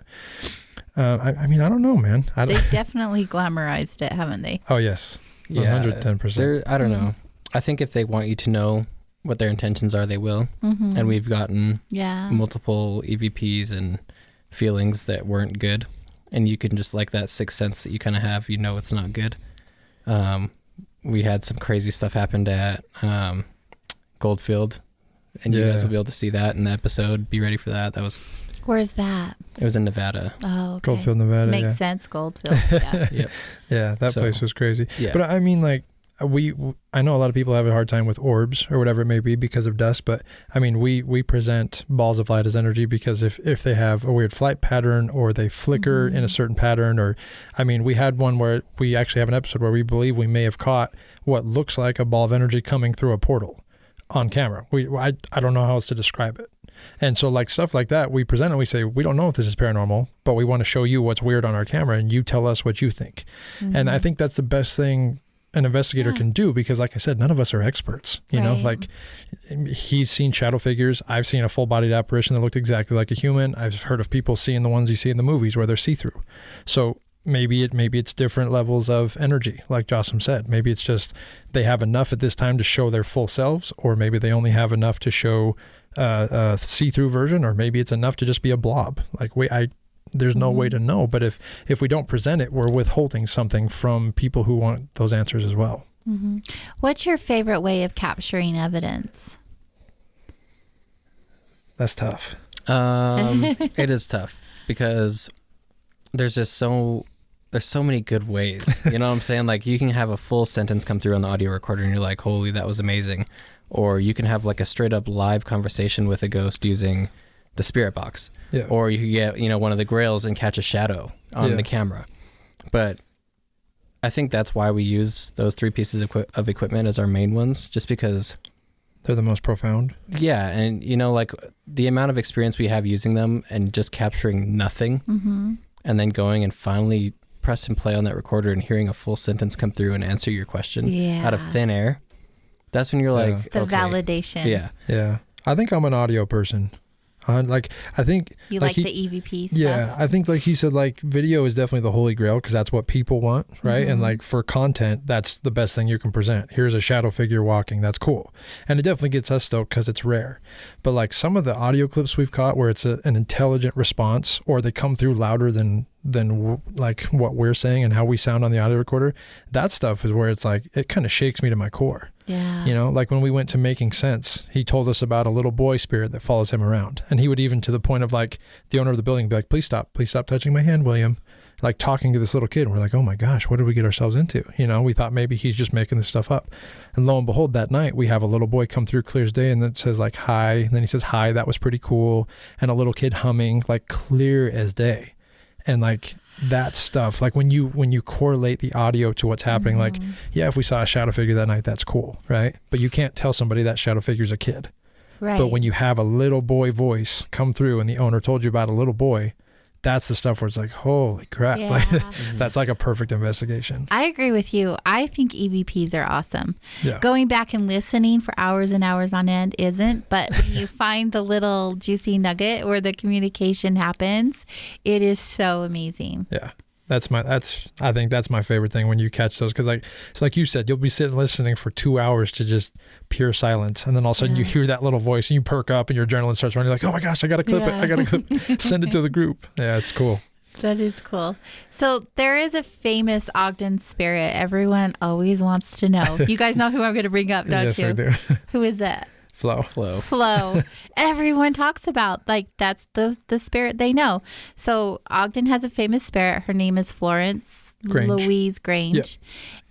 I mean, I don't know, man. They've definitely glamorized it, haven't they? Oh, yes. 110%. I don't know. I think if they want you to know what their intentions are, they will. Mm-hmm. And we've gotten multiple EVPs and feelings that weren't good. And you can just, like that sixth sense that you kind of have, it's not good. We had some crazy stuff happened at Goldfield, and you guys will be able to see that in the episode. Be ready for that. Where's that? It was in Nevada. Oh, okay. Goldfield, Nevada. Makes sense, Goldfield. Yeah. Yep. Yeah, that place was crazy. Yeah. But I mean, like, I know a lot of people have a hard time with orbs or whatever it may be because of dust, but I mean, we present balls of light as energy because if they have a weird flight pattern or they flicker in a certain pattern, or, I mean, we had one where we actually have an episode where we believe we may have caught what looks like a ball of energy coming through a portal on camera. I don't know how else to describe it. And so, like, stuff like that, we present and we say, we don't know if this is paranormal, but we want to show you what's weird on our camera and you tell us what you think. And I think that's the best thing an investigator can do, because, like I said, none of us are experts. You know, like, he's seen shadow figures. I've seen a full-bodied apparition that looked exactly like a human. I've heard of people seeing the ones you see in the movies where they're see-through. So maybe it's different levels of energy, like Jocelyn said. Maybe it's just they have enough at this time to show their full selves, or maybe they only have enough to show a see-through version, or maybe it's enough to just be a blob. Like, there's no way to know. But if we don't present it, we're withholding something from people who want those answers as well. Mm-hmm. What's your favorite way of capturing evidence? That's tough. It is tough because there's so many good ways. You know what I'm saying? Like, you can have a full sentence come through on the audio recorder and you're like, holy, that was amazing. Or you can have like a straight up live conversation with a ghost using the spirit box. Yeah. Or you could get, one of the grails and catch a shadow on the camera. But I think that's why we use those three pieces of equipment as our main ones, just because they're the most profound. Yeah. And, like the amount of experience we have using them and just capturing nothing and then going and finally press and play on that recorder and hearing a full sentence come through and answer your question out of thin air. That's when you're like, the okay. validation. Yeah. Yeah. I think I'm an audio person. I think you like the EVP stuff. Yeah, I think, like he said, like, video is definitely the holy grail because that's what people want, right? And like for content, that's the best thing you can present. Here's a shadow figure walking. That's cool, and it definitely gets us stoked because it's rare. But like some of the audio clips we've caught where it's an intelligent response, or they come through louder than like what we're saying and how we sound on the audio recorder, that stuff is where it's like it kind of shakes me to my core. Yeah. Like when we went to Making Sense, he told us about a little boy spirit that follows him around. And he would even, to the point of like the owner of the building, be like, please stop touching my hand, William. like talking to this little kid, and we're like, oh my gosh, what did we get ourselves into? You know, we thought maybe he's just making this stuff up. And lo and behold, that night we have a little boy come through clear as day, and then it says like, hi. And then he says, hi, that was pretty cool. And a little kid humming, like clear as day. And like that stuff, like when you correlate the audio to what's happening, like, yeah, if we saw a shadow figure that night, that's cool, right? But you can't tell somebody that shadow figure's a kid. Right. But when you have a little boy voice come through and the owner told you about a little boy, that's the stuff where it's like, holy crap. Yeah. Like, that's like a perfect investigation. I agree with you. I think EVPs are awesome. Yeah. Going back and listening for hours and hours on end isn't, but when you find the little juicy nugget where the communication happens, it is so amazing. Yeah. I think that's my favorite thing when you catch those. Cause like you said, you'll be sitting listening for 2 hours to just pure silence. And then all of a sudden you hear that little voice and you perk up and your adrenaline starts running. You're like, oh my gosh, I got to clip it. I got to send it to the group. Yeah, it's cool. That is cool. So there is a famous Ogden spirit everyone always wants to know. You guys know who I'm going to bring up, don't yes, you? I do. Who is that? Flo. Everyone talks about, like, that's the spirit they know. So Ogden has a famous spirit. Her name is Florence Louise Grange. Yep.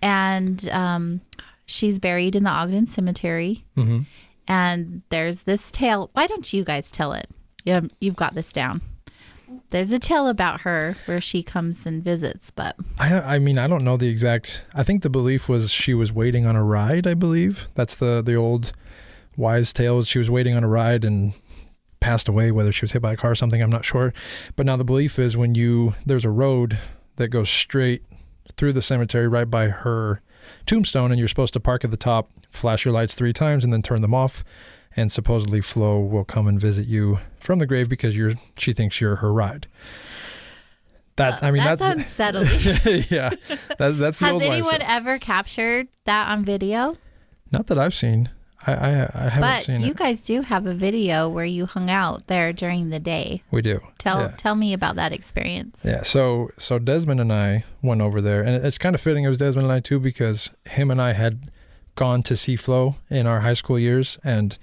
And she's buried in the Ogden Cemetery. Mm-hmm. And there's this tale. Why don't you guys tell it? Yeah, you've got this down. There's a tale about her where she comes and visits, but I mean, I don't know the exact. I think the belief was she was waiting on a ride, I believe. That's the old wise tales. She was waiting on a ride and passed away, whether she was hit by a car or something, I'm not sure. But now the belief is there's a road that goes straight through the cemetery right by her tombstone, and you're supposed to park at the top, flash your lights 3 times, and then turn them off. And supposedly Flo will come and visit you from the grave because she thinks you're her ride. That's unsettling. Yeah, that's the Has old anyone ever captured that on video? Not that I've seen. I haven't seen it. But you guys do have a video where you hung out there during the day. We do. Tell me about that experience. Yeah. So Desmond and I went over there, and it's kind of fitting it was Desmond and I too, because him and I had gone to see Flo in our high school years, and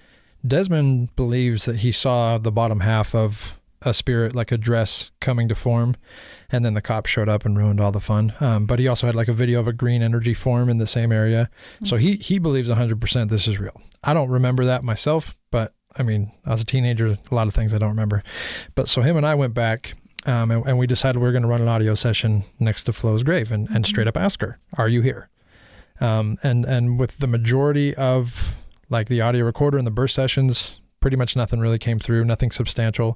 Desmond believes that he saw the bottom half of a spirit, like a dress, coming to form, and then the cops showed up and ruined all the fun. But he also had like a video of a green energy form in the same area. So he believes 100% this is real. I don't remember that myself, but I mean, I was a teenager, a lot of things I don't remember. But so him and I went back, and we decided we were going to run an audio session next to Flo's grave and straight up ask her, are you here? And with the majority of like the audio recorder and the burst sessions, pretty much nothing really came through, nothing substantial.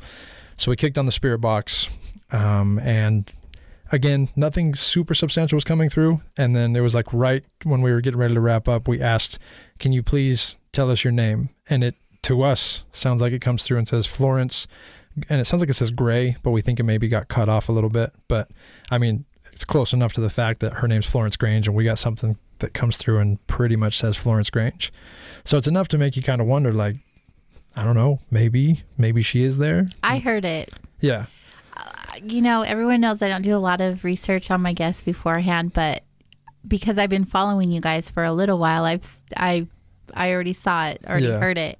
So we kicked on the spirit box, and again, nothing super substantial was coming through. And then it was like right when we were getting ready to wrap up, we asked, can you please tell us your name? And it, to us, sounds like it comes through and says Florence, and it sounds like it says Gray, but we think it maybe got cut off a little bit. But I mean, it's close enough to the fact that her name's Florence Grange, and we got something that comes through and pretty much says Florence Grange. So it's enough to make you kind of wonder, like, I don't know, maybe she is there. I heard it. Yeah. Everyone knows I don't do a lot of research on my guests beforehand, but because I've been following you guys for a little while, I already saw it, heard it,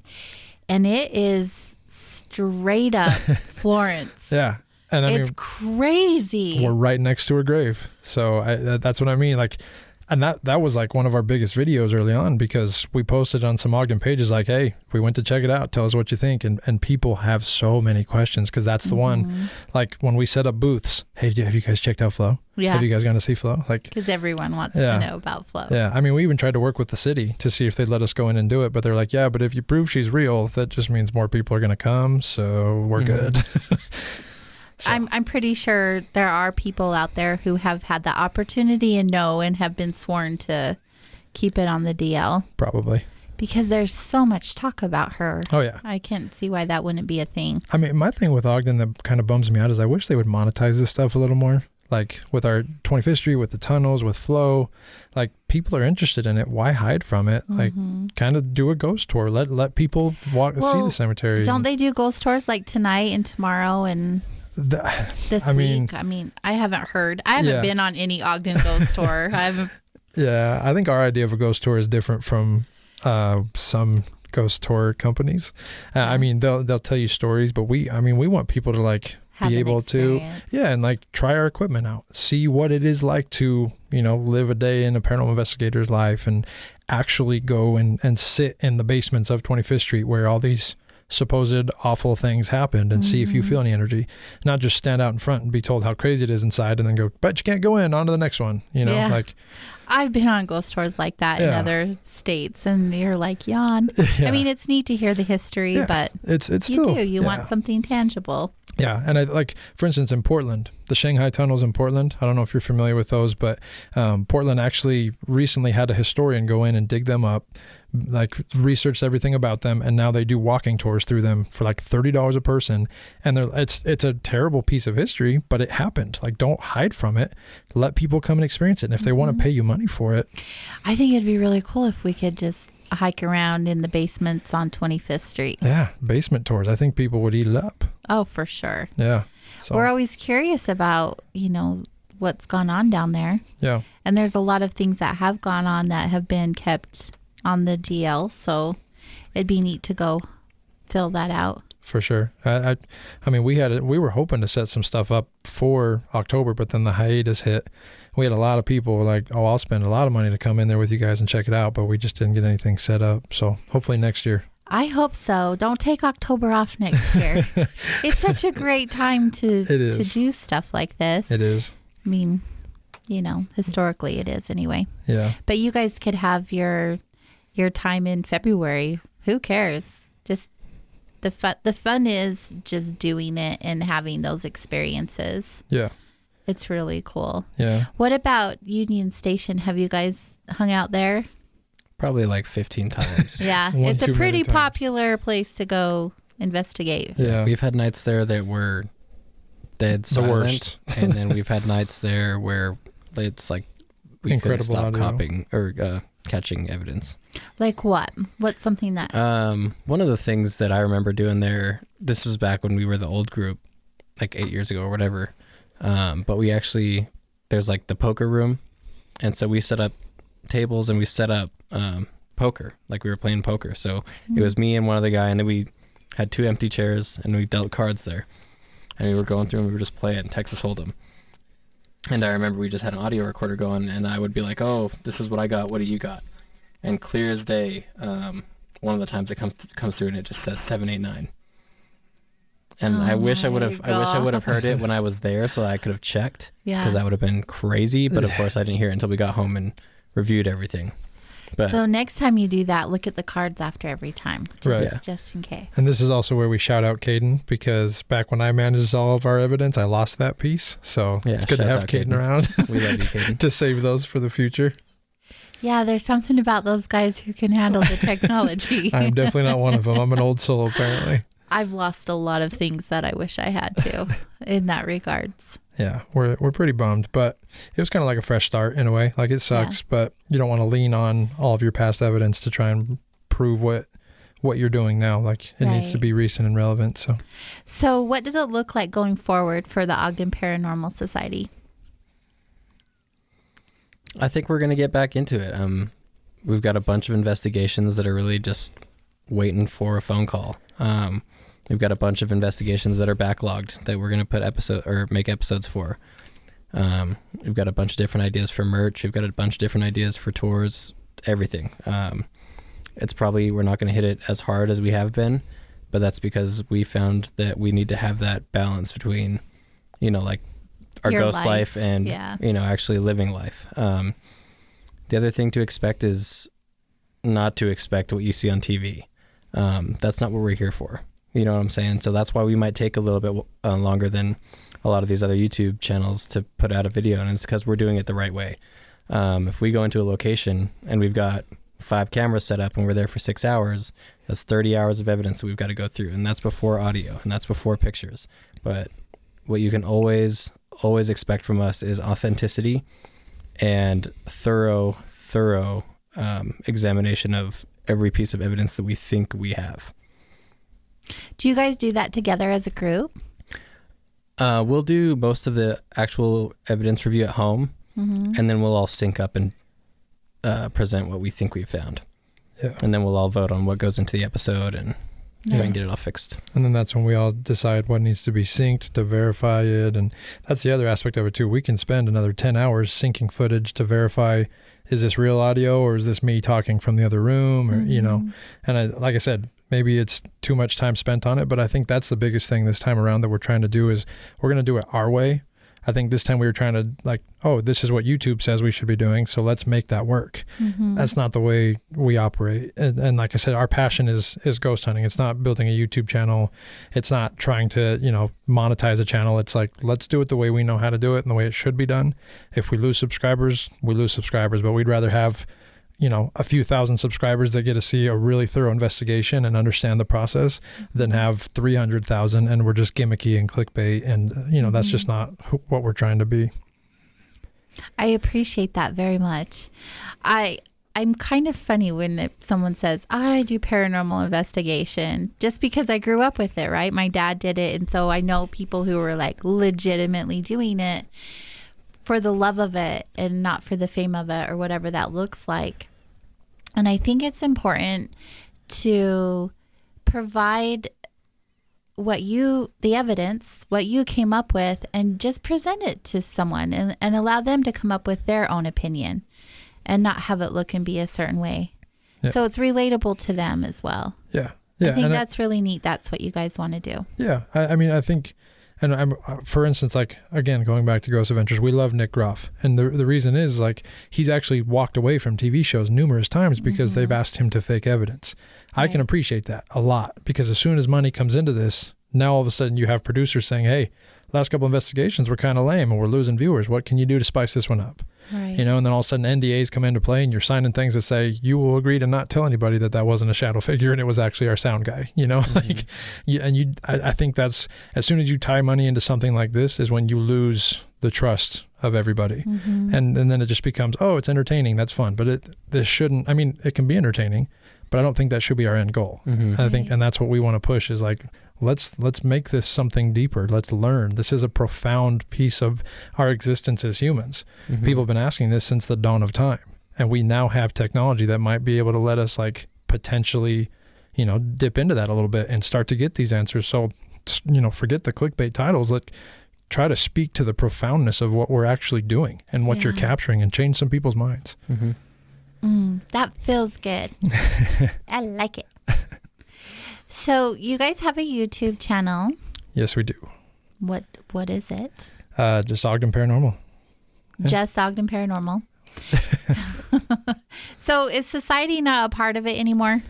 and it is straight up Florence. Yeah. And it's crazy. We're right next to her grave. So that's what I mean. Like, and that was like one of our biggest videos early on, because we posted on some Ogden pages like, hey, we went to check it out. Tell us what you think. And people have so many questions, because that's the one. Like when we set up booths, hey, have you guys checked out Flo? Yeah. Have you guys gone to see Flo? Like, because everyone wants to know about Flo. Yeah. I mean, we even tried to work with the city to see if they'd let us go in and do it. But they're like, yeah, but if you prove she's real, that just means more people are going to come. So we're good. So. I'm pretty sure there are people out there who have had the opportunity and have been sworn to keep it on the DL. Probably. Because there's so much talk about her. Oh, yeah. I can't see why that wouldn't be a thing. I mean, my thing with Ogden that kind of bums me out is I wish they would monetize this stuff a little more. Like with our 25th Street, with the tunnels, with Flo, like people are interested in it. Why hide from it? Like kind of do a ghost tour. Let people see the cemetery. Don't they do ghost tours like tonight and tomorrow and... this week? I mean, I haven't heard. I haven't been on any Ogden ghost tour. I haven't. Yeah, I think our idea of a ghost tour is different from some ghost tour companies. I mean, they'll tell you stories, but we want people to like Have be an able experience. to, and like try our equipment out, see what it is like to, live a day in a paranormal investigator's life and actually go and sit in the basements of 25th Street where all these supposed awful things happened and see if you feel any energy, not just stand out in front and be told how crazy it is inside and then go, but you can't go in, on to the next one, like. I've been on ghost tours like that in other states, and you're like, yawn. I mean, it's neat to hear the history, but it's you still, do. You want something tangible. Yeah, and I like, for instance, in Portland, the Shanghai tunnels in Portland. I don't know if you're familiar with those, but Portland actually recently had a historian go in and dig them up, like researched everything about them, and now they do walking tours through them for like $30 a person. And it's a terrible piece of history, but it happened. Like, don't hide from it. Let people come and experience it. And if they want to pay you money for it, I think it'd be really cool if we could just hike around in the basements on 25th Street. Yeah, basement tours. I think people would eat it up. Oh, for sure. Yeah. So. We're always curious about, what's gone on down there. Yeah. And there's a lot of things that have gone on that have been kept on the DL, so it'd be neat to go fill that out. For sure. I mean, we were hoping to set some stuff up for October, but then the hiatus hit. We had a lot of people like, oh, I'll spend a lot of money to come in there with you guys and check it out, but we just didn't get anything set up. So hopefully next year. I hope so. Don't take October off next year. It's such a great time to do stuff like this. It is. I mean, historically it is anyway. Yeah. But you guys could have your time in February. Who cares? Just the fun is just doing it and having those experiences. Yeah. It's really cool. Yeah. What about Union Station? Have you guys hung out there? Probably like 15 times. Yeah. It's a pretty popular place to go investigate. Yeah. We've had nights there that were dead silent. And then we've had nights there where it's like we couldn't stop catching evidence. Like what? What's something that... one of the things that I remember doing there, this was back when we were the old group, like 8 years ago or whatever. But we actually, there's like the poker room. And so we set up tables and we set up poker, like we were playing poker. So it was me and one other guy, and then we had 2 empty chairs and we dealt cards there. And we were going through and we were just playing Texas Hold'em. And I remember we just had an audio recorder going, and I would be like, oh, this is what I got. What do you got? And clear as day, one of the times it comes through and it just says 789. And I wish I would have heard it when I was there so that I could have checked. Yeah. Because that would have been crazy. But of course I didn't hear it until we got home and reviewed everything. But, so next time you do that, look at the cards after every time, just in case. And this is also where we shout out Caden, because back when I managed all of our evidence, I lost that piece. So it's good to have Caden around. We love you, Caden. To save those for the future. Yeah, there's something about those guys who can handle the technology. I'm definitely not one of them. I'm an old soul, apparently. I've lost a lot of things that I wish I had to in that regards. Yeah, we're pretty bummed, but it was kind of like a fresh start in a way. Like, it sucks, but you don't want to lean on all of your past evidence to try and prove what you're doing now. Like, it needs to be recent and relevant. So what does it look like going forward for the Ogden Paranormal Society? I think we're going to get back into it. We've got a bunch of investigations that are really just waiting for a phone call. We've got a bunch of investigations that are backlogged that we're going to make episodes for. We've got a bunch of different ideas for merch. We've got a bunch of different ideas for tours, everything. It's probably, we're not going to hit it as hard as we have been, but that's because we found that we need to have that balance between, like our your ghost life and, actually living life. The other thing to expect is not to expect what you see on TV. That's not what we're here for. You know what I'm saying? So that's why we might take a little bit longer than a lot of these other YouTube channels to put out a video, and it's because we're doing it the right way. If we go into a location and we've got 5 cameras set up and we're there for 6 hours, that's 30 hours of evidence that we've got to go through, and that's before audio and that's before pictures. But what you can always expect from us is authenticity and thorough examination of every piece of evidence that we think we have. Do you guys do that together as a group? We'll do most of the actual evidence review at home, and then we'll all sync up and present what we think we've found. Yeah. And then we'll all vote on what goes into the episode and try and get it all fixed. And then that's when we all decide what needs to be synced to verify it. And that's the other aspect of it too. We can spend another 10 hours syncing footage to verify, is this real audio or is this me talking from the other room, or, you know, and like I said, maybe it's too much time spent on it, but I think that's the biggest thing this time around that we're trying to do is we're going to do it our way. I think this time we were trying to like, oh, this is what YouTube says we should be doing, so let's make that work. That's not the way we operate. And like I said, our passion is ghost hunting. It's not building a YouTube channel. It's not trying to, you know, monetize a channel. It's like, let's do it the way we know how to do it and the way it should be done. If we lose subscribers, we lose subscribers, but we'd rather have, you know, a few thousand subscribers that get to see a really thorough investigation and understand the process than have 300,000 and we're just gimmicky and clickbait. And, you know, that's just not what we're trying to be. I appreciate that very much. I'm kind of funny when someone says, I do paranormal investigation, just because I grew up with it, right? My dad did it. And so I know people who are like legitimately doing it for the love of it and not for the fame of it or whatever that looks like. And I think it's important to provide the evidence, what you came up with, and just present it to someone and allow them to come up with their own opinion and not have it look and be a certain way. Yeah. So it's relatable to them as well. Yeah. I think that's really neat. That's what you guys want to do. Yeah. I mean, I think... And I'm, for instance, like, again, going back to Ghost Adventures, we love Nick Groff. And the reason is, like, he's actually walked away from TV shows numerous times because they've asked him to fake evidence. Right. I can appreciate that a lot because as soon as money comes into this, now all of a sudden you have producers saying, hey, last couple investigations were kind of lame and we're losing viewers. What can you do to spice this one up? Right. You know, and then all of a sudden NDAs come into play and you're signing things that say you will agree to not tell anybody that wasn't a shadow figure and it was actually our sound guy, you know, like, I think that's, as soon as you tie money into something like this is when you lose the trust of everybody. And then it just becomes, oh, it's entertaining. That's fun. But this shouldn't, I mean, it can be entertaining, but I don't think that should be our end goal. I think, and that's what we want to push is like, let's make this something deeper. Let's learn. This is a profound piece of our existence as humans. People have been asking this since the dawn of time. And we now have technology that might be able to let us like potentially, you know, dip into that a little bit and start to get these answers. So, you know, forget the clickbait titles. Let's try to speak to the profoundness of what we're actually doing and what you're capturing and change some people's minds. That feels good. I like it. So you guys have a YouTube channel. Yes, we do. What is it? Just Ogden Paranormal. Yeah. Just Ogden Paranormal. So is society not a part of it anymore?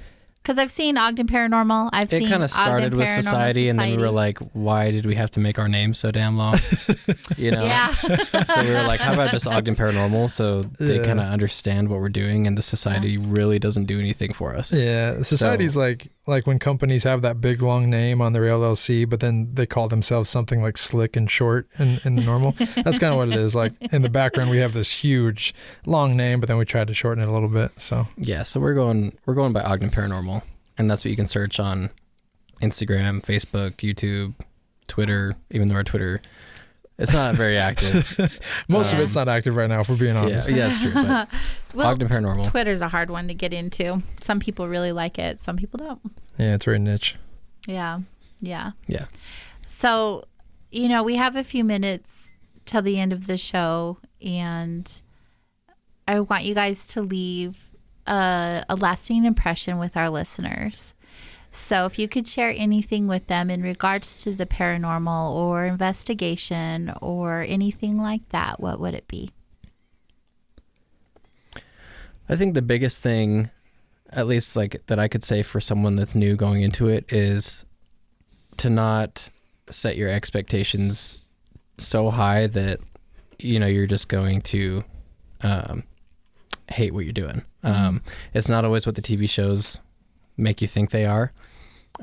Because I've seen Ogden Paranormal. It kind of started with society, and then we were like, why did we have to make our name so damn long? You know? Yeah. So we were like, how about just Ogden Paranormal? So they kind of understand what we're doing, and the society really doesn't do anything for us. Yeah. Society's like when companies have that big long name on their LLC, but then they call themselves something like Slick and Short in the normal. That's kind of what it is. Like in the background, we have this huge long name, but then we tried to shorten it a little bit. So yeah. So we're going by Ogden Paranormal. And that's what you can search on Instagram, Facebook, YouTube, Twitter, even though our Twitter, it's not very active. Most of it's not active right now, if we're being honest. Yeah, that's true. But well, Ogden Paranormal. Twitter's a hard one to get into. Some people really like it. Some people don't. Yeah, it's very niche. Yeah. So, you know, we have a few minutes till the end of the show, and I want you guys to leave a lasting impression with our listeners. So if you could share anything with them in regards to the paranormal or investigation or anything like that, what would it be? I think the biggest thing, at least like that I could say for someone that's new going into it, is to not set your expectations so high that, you know, you're just going to hate what you're doing. It's not always what the TV shows make you think they are.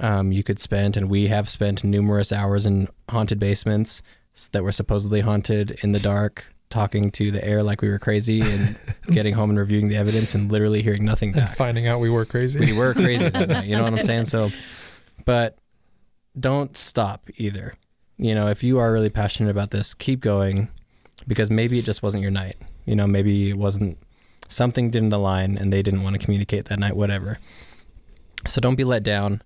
You could spend, and we have spent, numerous hours in haunted basements that were supposedly haunted in the dark, talking to the air like we were crazy, and getting home and reviewing the evidence and literally hearing nothing back. And finding out we were crazy. We were crazy that night. You know what I'm saying? So, but don't stop either. You know, if you are really passionate about this, keep going, because maybe it just wasn't your night. You know, maybe it wasn't, something didn't align and they didn't want to communicate that night, whatever. So don't be let down.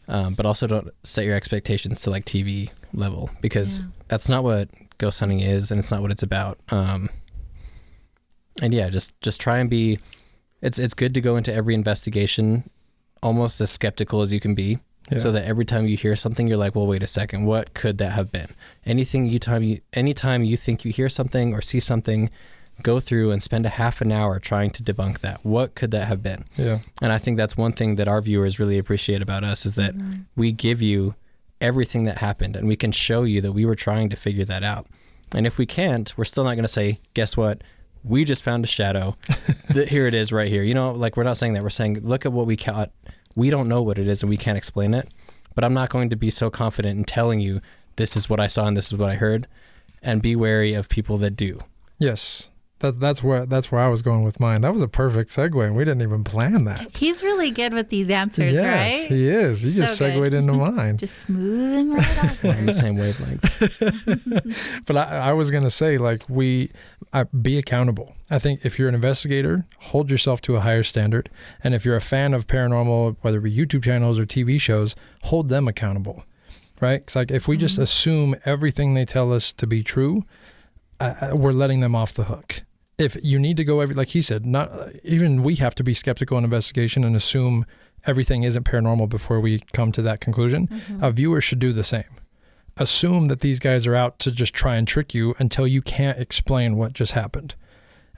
but also don't set your expectations to like TV level, because that's not what ghost hunting is, and it's not what it's about. And yeah, just try and be. It's good to go into every investigation almost as skeptical as you can be, so that every time you hear something, you're like, well, wait a second, what could that have been? Anytime you think you hear something or see something, go through and spend a half an hour trying to debunk that. What could that have been? Yeah. And I think that's one thing that our viewers really appreciate about us, is that we give you everything that happened, and we can show you that we were trying to figure that out. And if we can't, we're still not going to say, guess what? We just found a shadow. Here it is right here. You know, like, we're not saying that. We're saying, look at what we caught. We don't know what it is and we can't explain it, but I'm not going to be so confident in telling you this is what I saw and this is what I heard, and be wary of people that do. Yes. That's where I was going with mine. That was a perfect segue, and we didn't even plan that. He's really good with these answers, yes, right? Yes, he is. You just segued into mine. Just smoothing right off. We're on the same wavelength. But I was going to say, like, be accountable. I think if you're an investigator, hold yourself to a higher standard. And if you're a fan of paranormal, whether it be YouTube channels or TV shows, hold them accountable, right? Because like, if we just assume everything they tell us to be true, we're letting them off the hook. If you need to go like he said, not even we have to be skeptical in investigation and assume everything isn't paranormal before we come to that conclusion. A viewer should do the same. Assume that these guys are out to just try and trick you until you can't explain what just happened.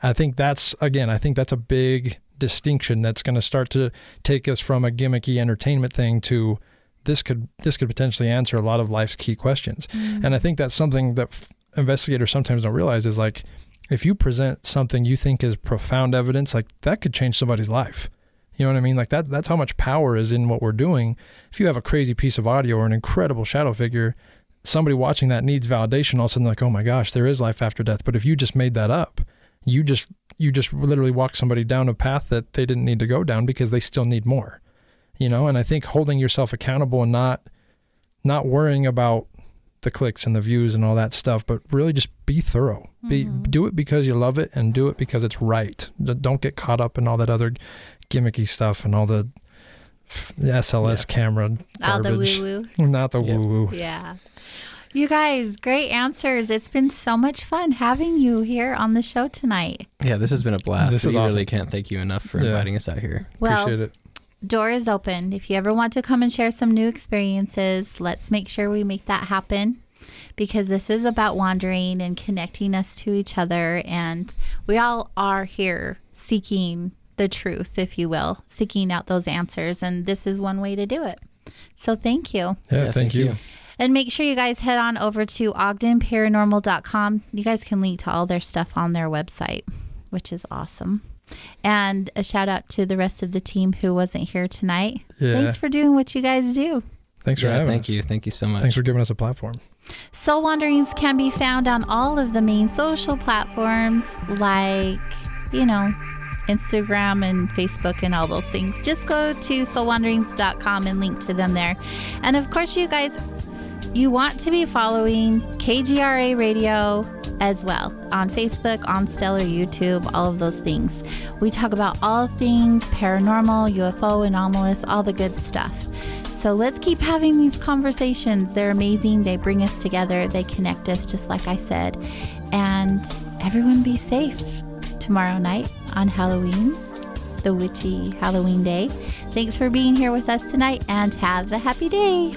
I think that's a big distinction that's going to start to take us from a gimmicky entertainment thing to this could potentially answer a lot of life's key questions. And I think that's something that investigators sometimes don't realize, is like, if you present something you think is profound evidence, like, that could change somebody's life. You know what I mean? Like, that's how much power is in what we're doing. If you have a crazy piece of audio or an incredible shadow figure, somebody watching that needs validation. All of a sudden, like, oh my gosh, there is life after death. But if you just made that up, you just literally walk somebody down a path that they didn't need to go down, because they still need more. You know, and I think holding yourself accountable and not worrying about the clicks and the views and all that stuff, but really just be thorough. Do it because you love it, and do it because it's right. Don't get caught up in all that other gimmicky stuff and all the SLS camera garbage. All the woo-woo. Not the woo-woo. Yeah. You guys, great answers. It's been so much fun having you here on the show tonight. Yeah, this has been a blast. This is awesome. Really can't thank you enough for inviting us out here. Well, appreciate it. Door is open. If you ever want to come and share some new experiences, let's make sure we make that happen, because this is about wandering and connecting us to each other. And we all are here seeking the truth, if you will, seeking out those answers. And this is one way to do it. So thank you. Yeah, thank you. And make sure you guys head on over to ogdenparanormal.com. You guys can link to all their stuff on their website, which is awesome. And a shout out to the rest of the team who wasn't here tonight. Yeah. Thanks for doing what you guys do. Thanks for having us. Thank you so much. Thanks for giving us a platform. Soul Wanderings can be found on all of the main social platforms, like, Instagram and Facebook and all those things. Just go to soulwanderings.com and link to them there. And of course, you guys, you want to be following KGRA Radio as well on Facebook, on Stellar, YouTube, all of those things. We talk about all things paranormal, UFO, anomalous, all the good stuff. So let's keep having these conversations. They're amazing. They bring us together. They connect us, just like I said. And everyone be safe tomorrow night on Halloween, the witchy Halloween day. Thanks for being here with us tonight, and have a happy day.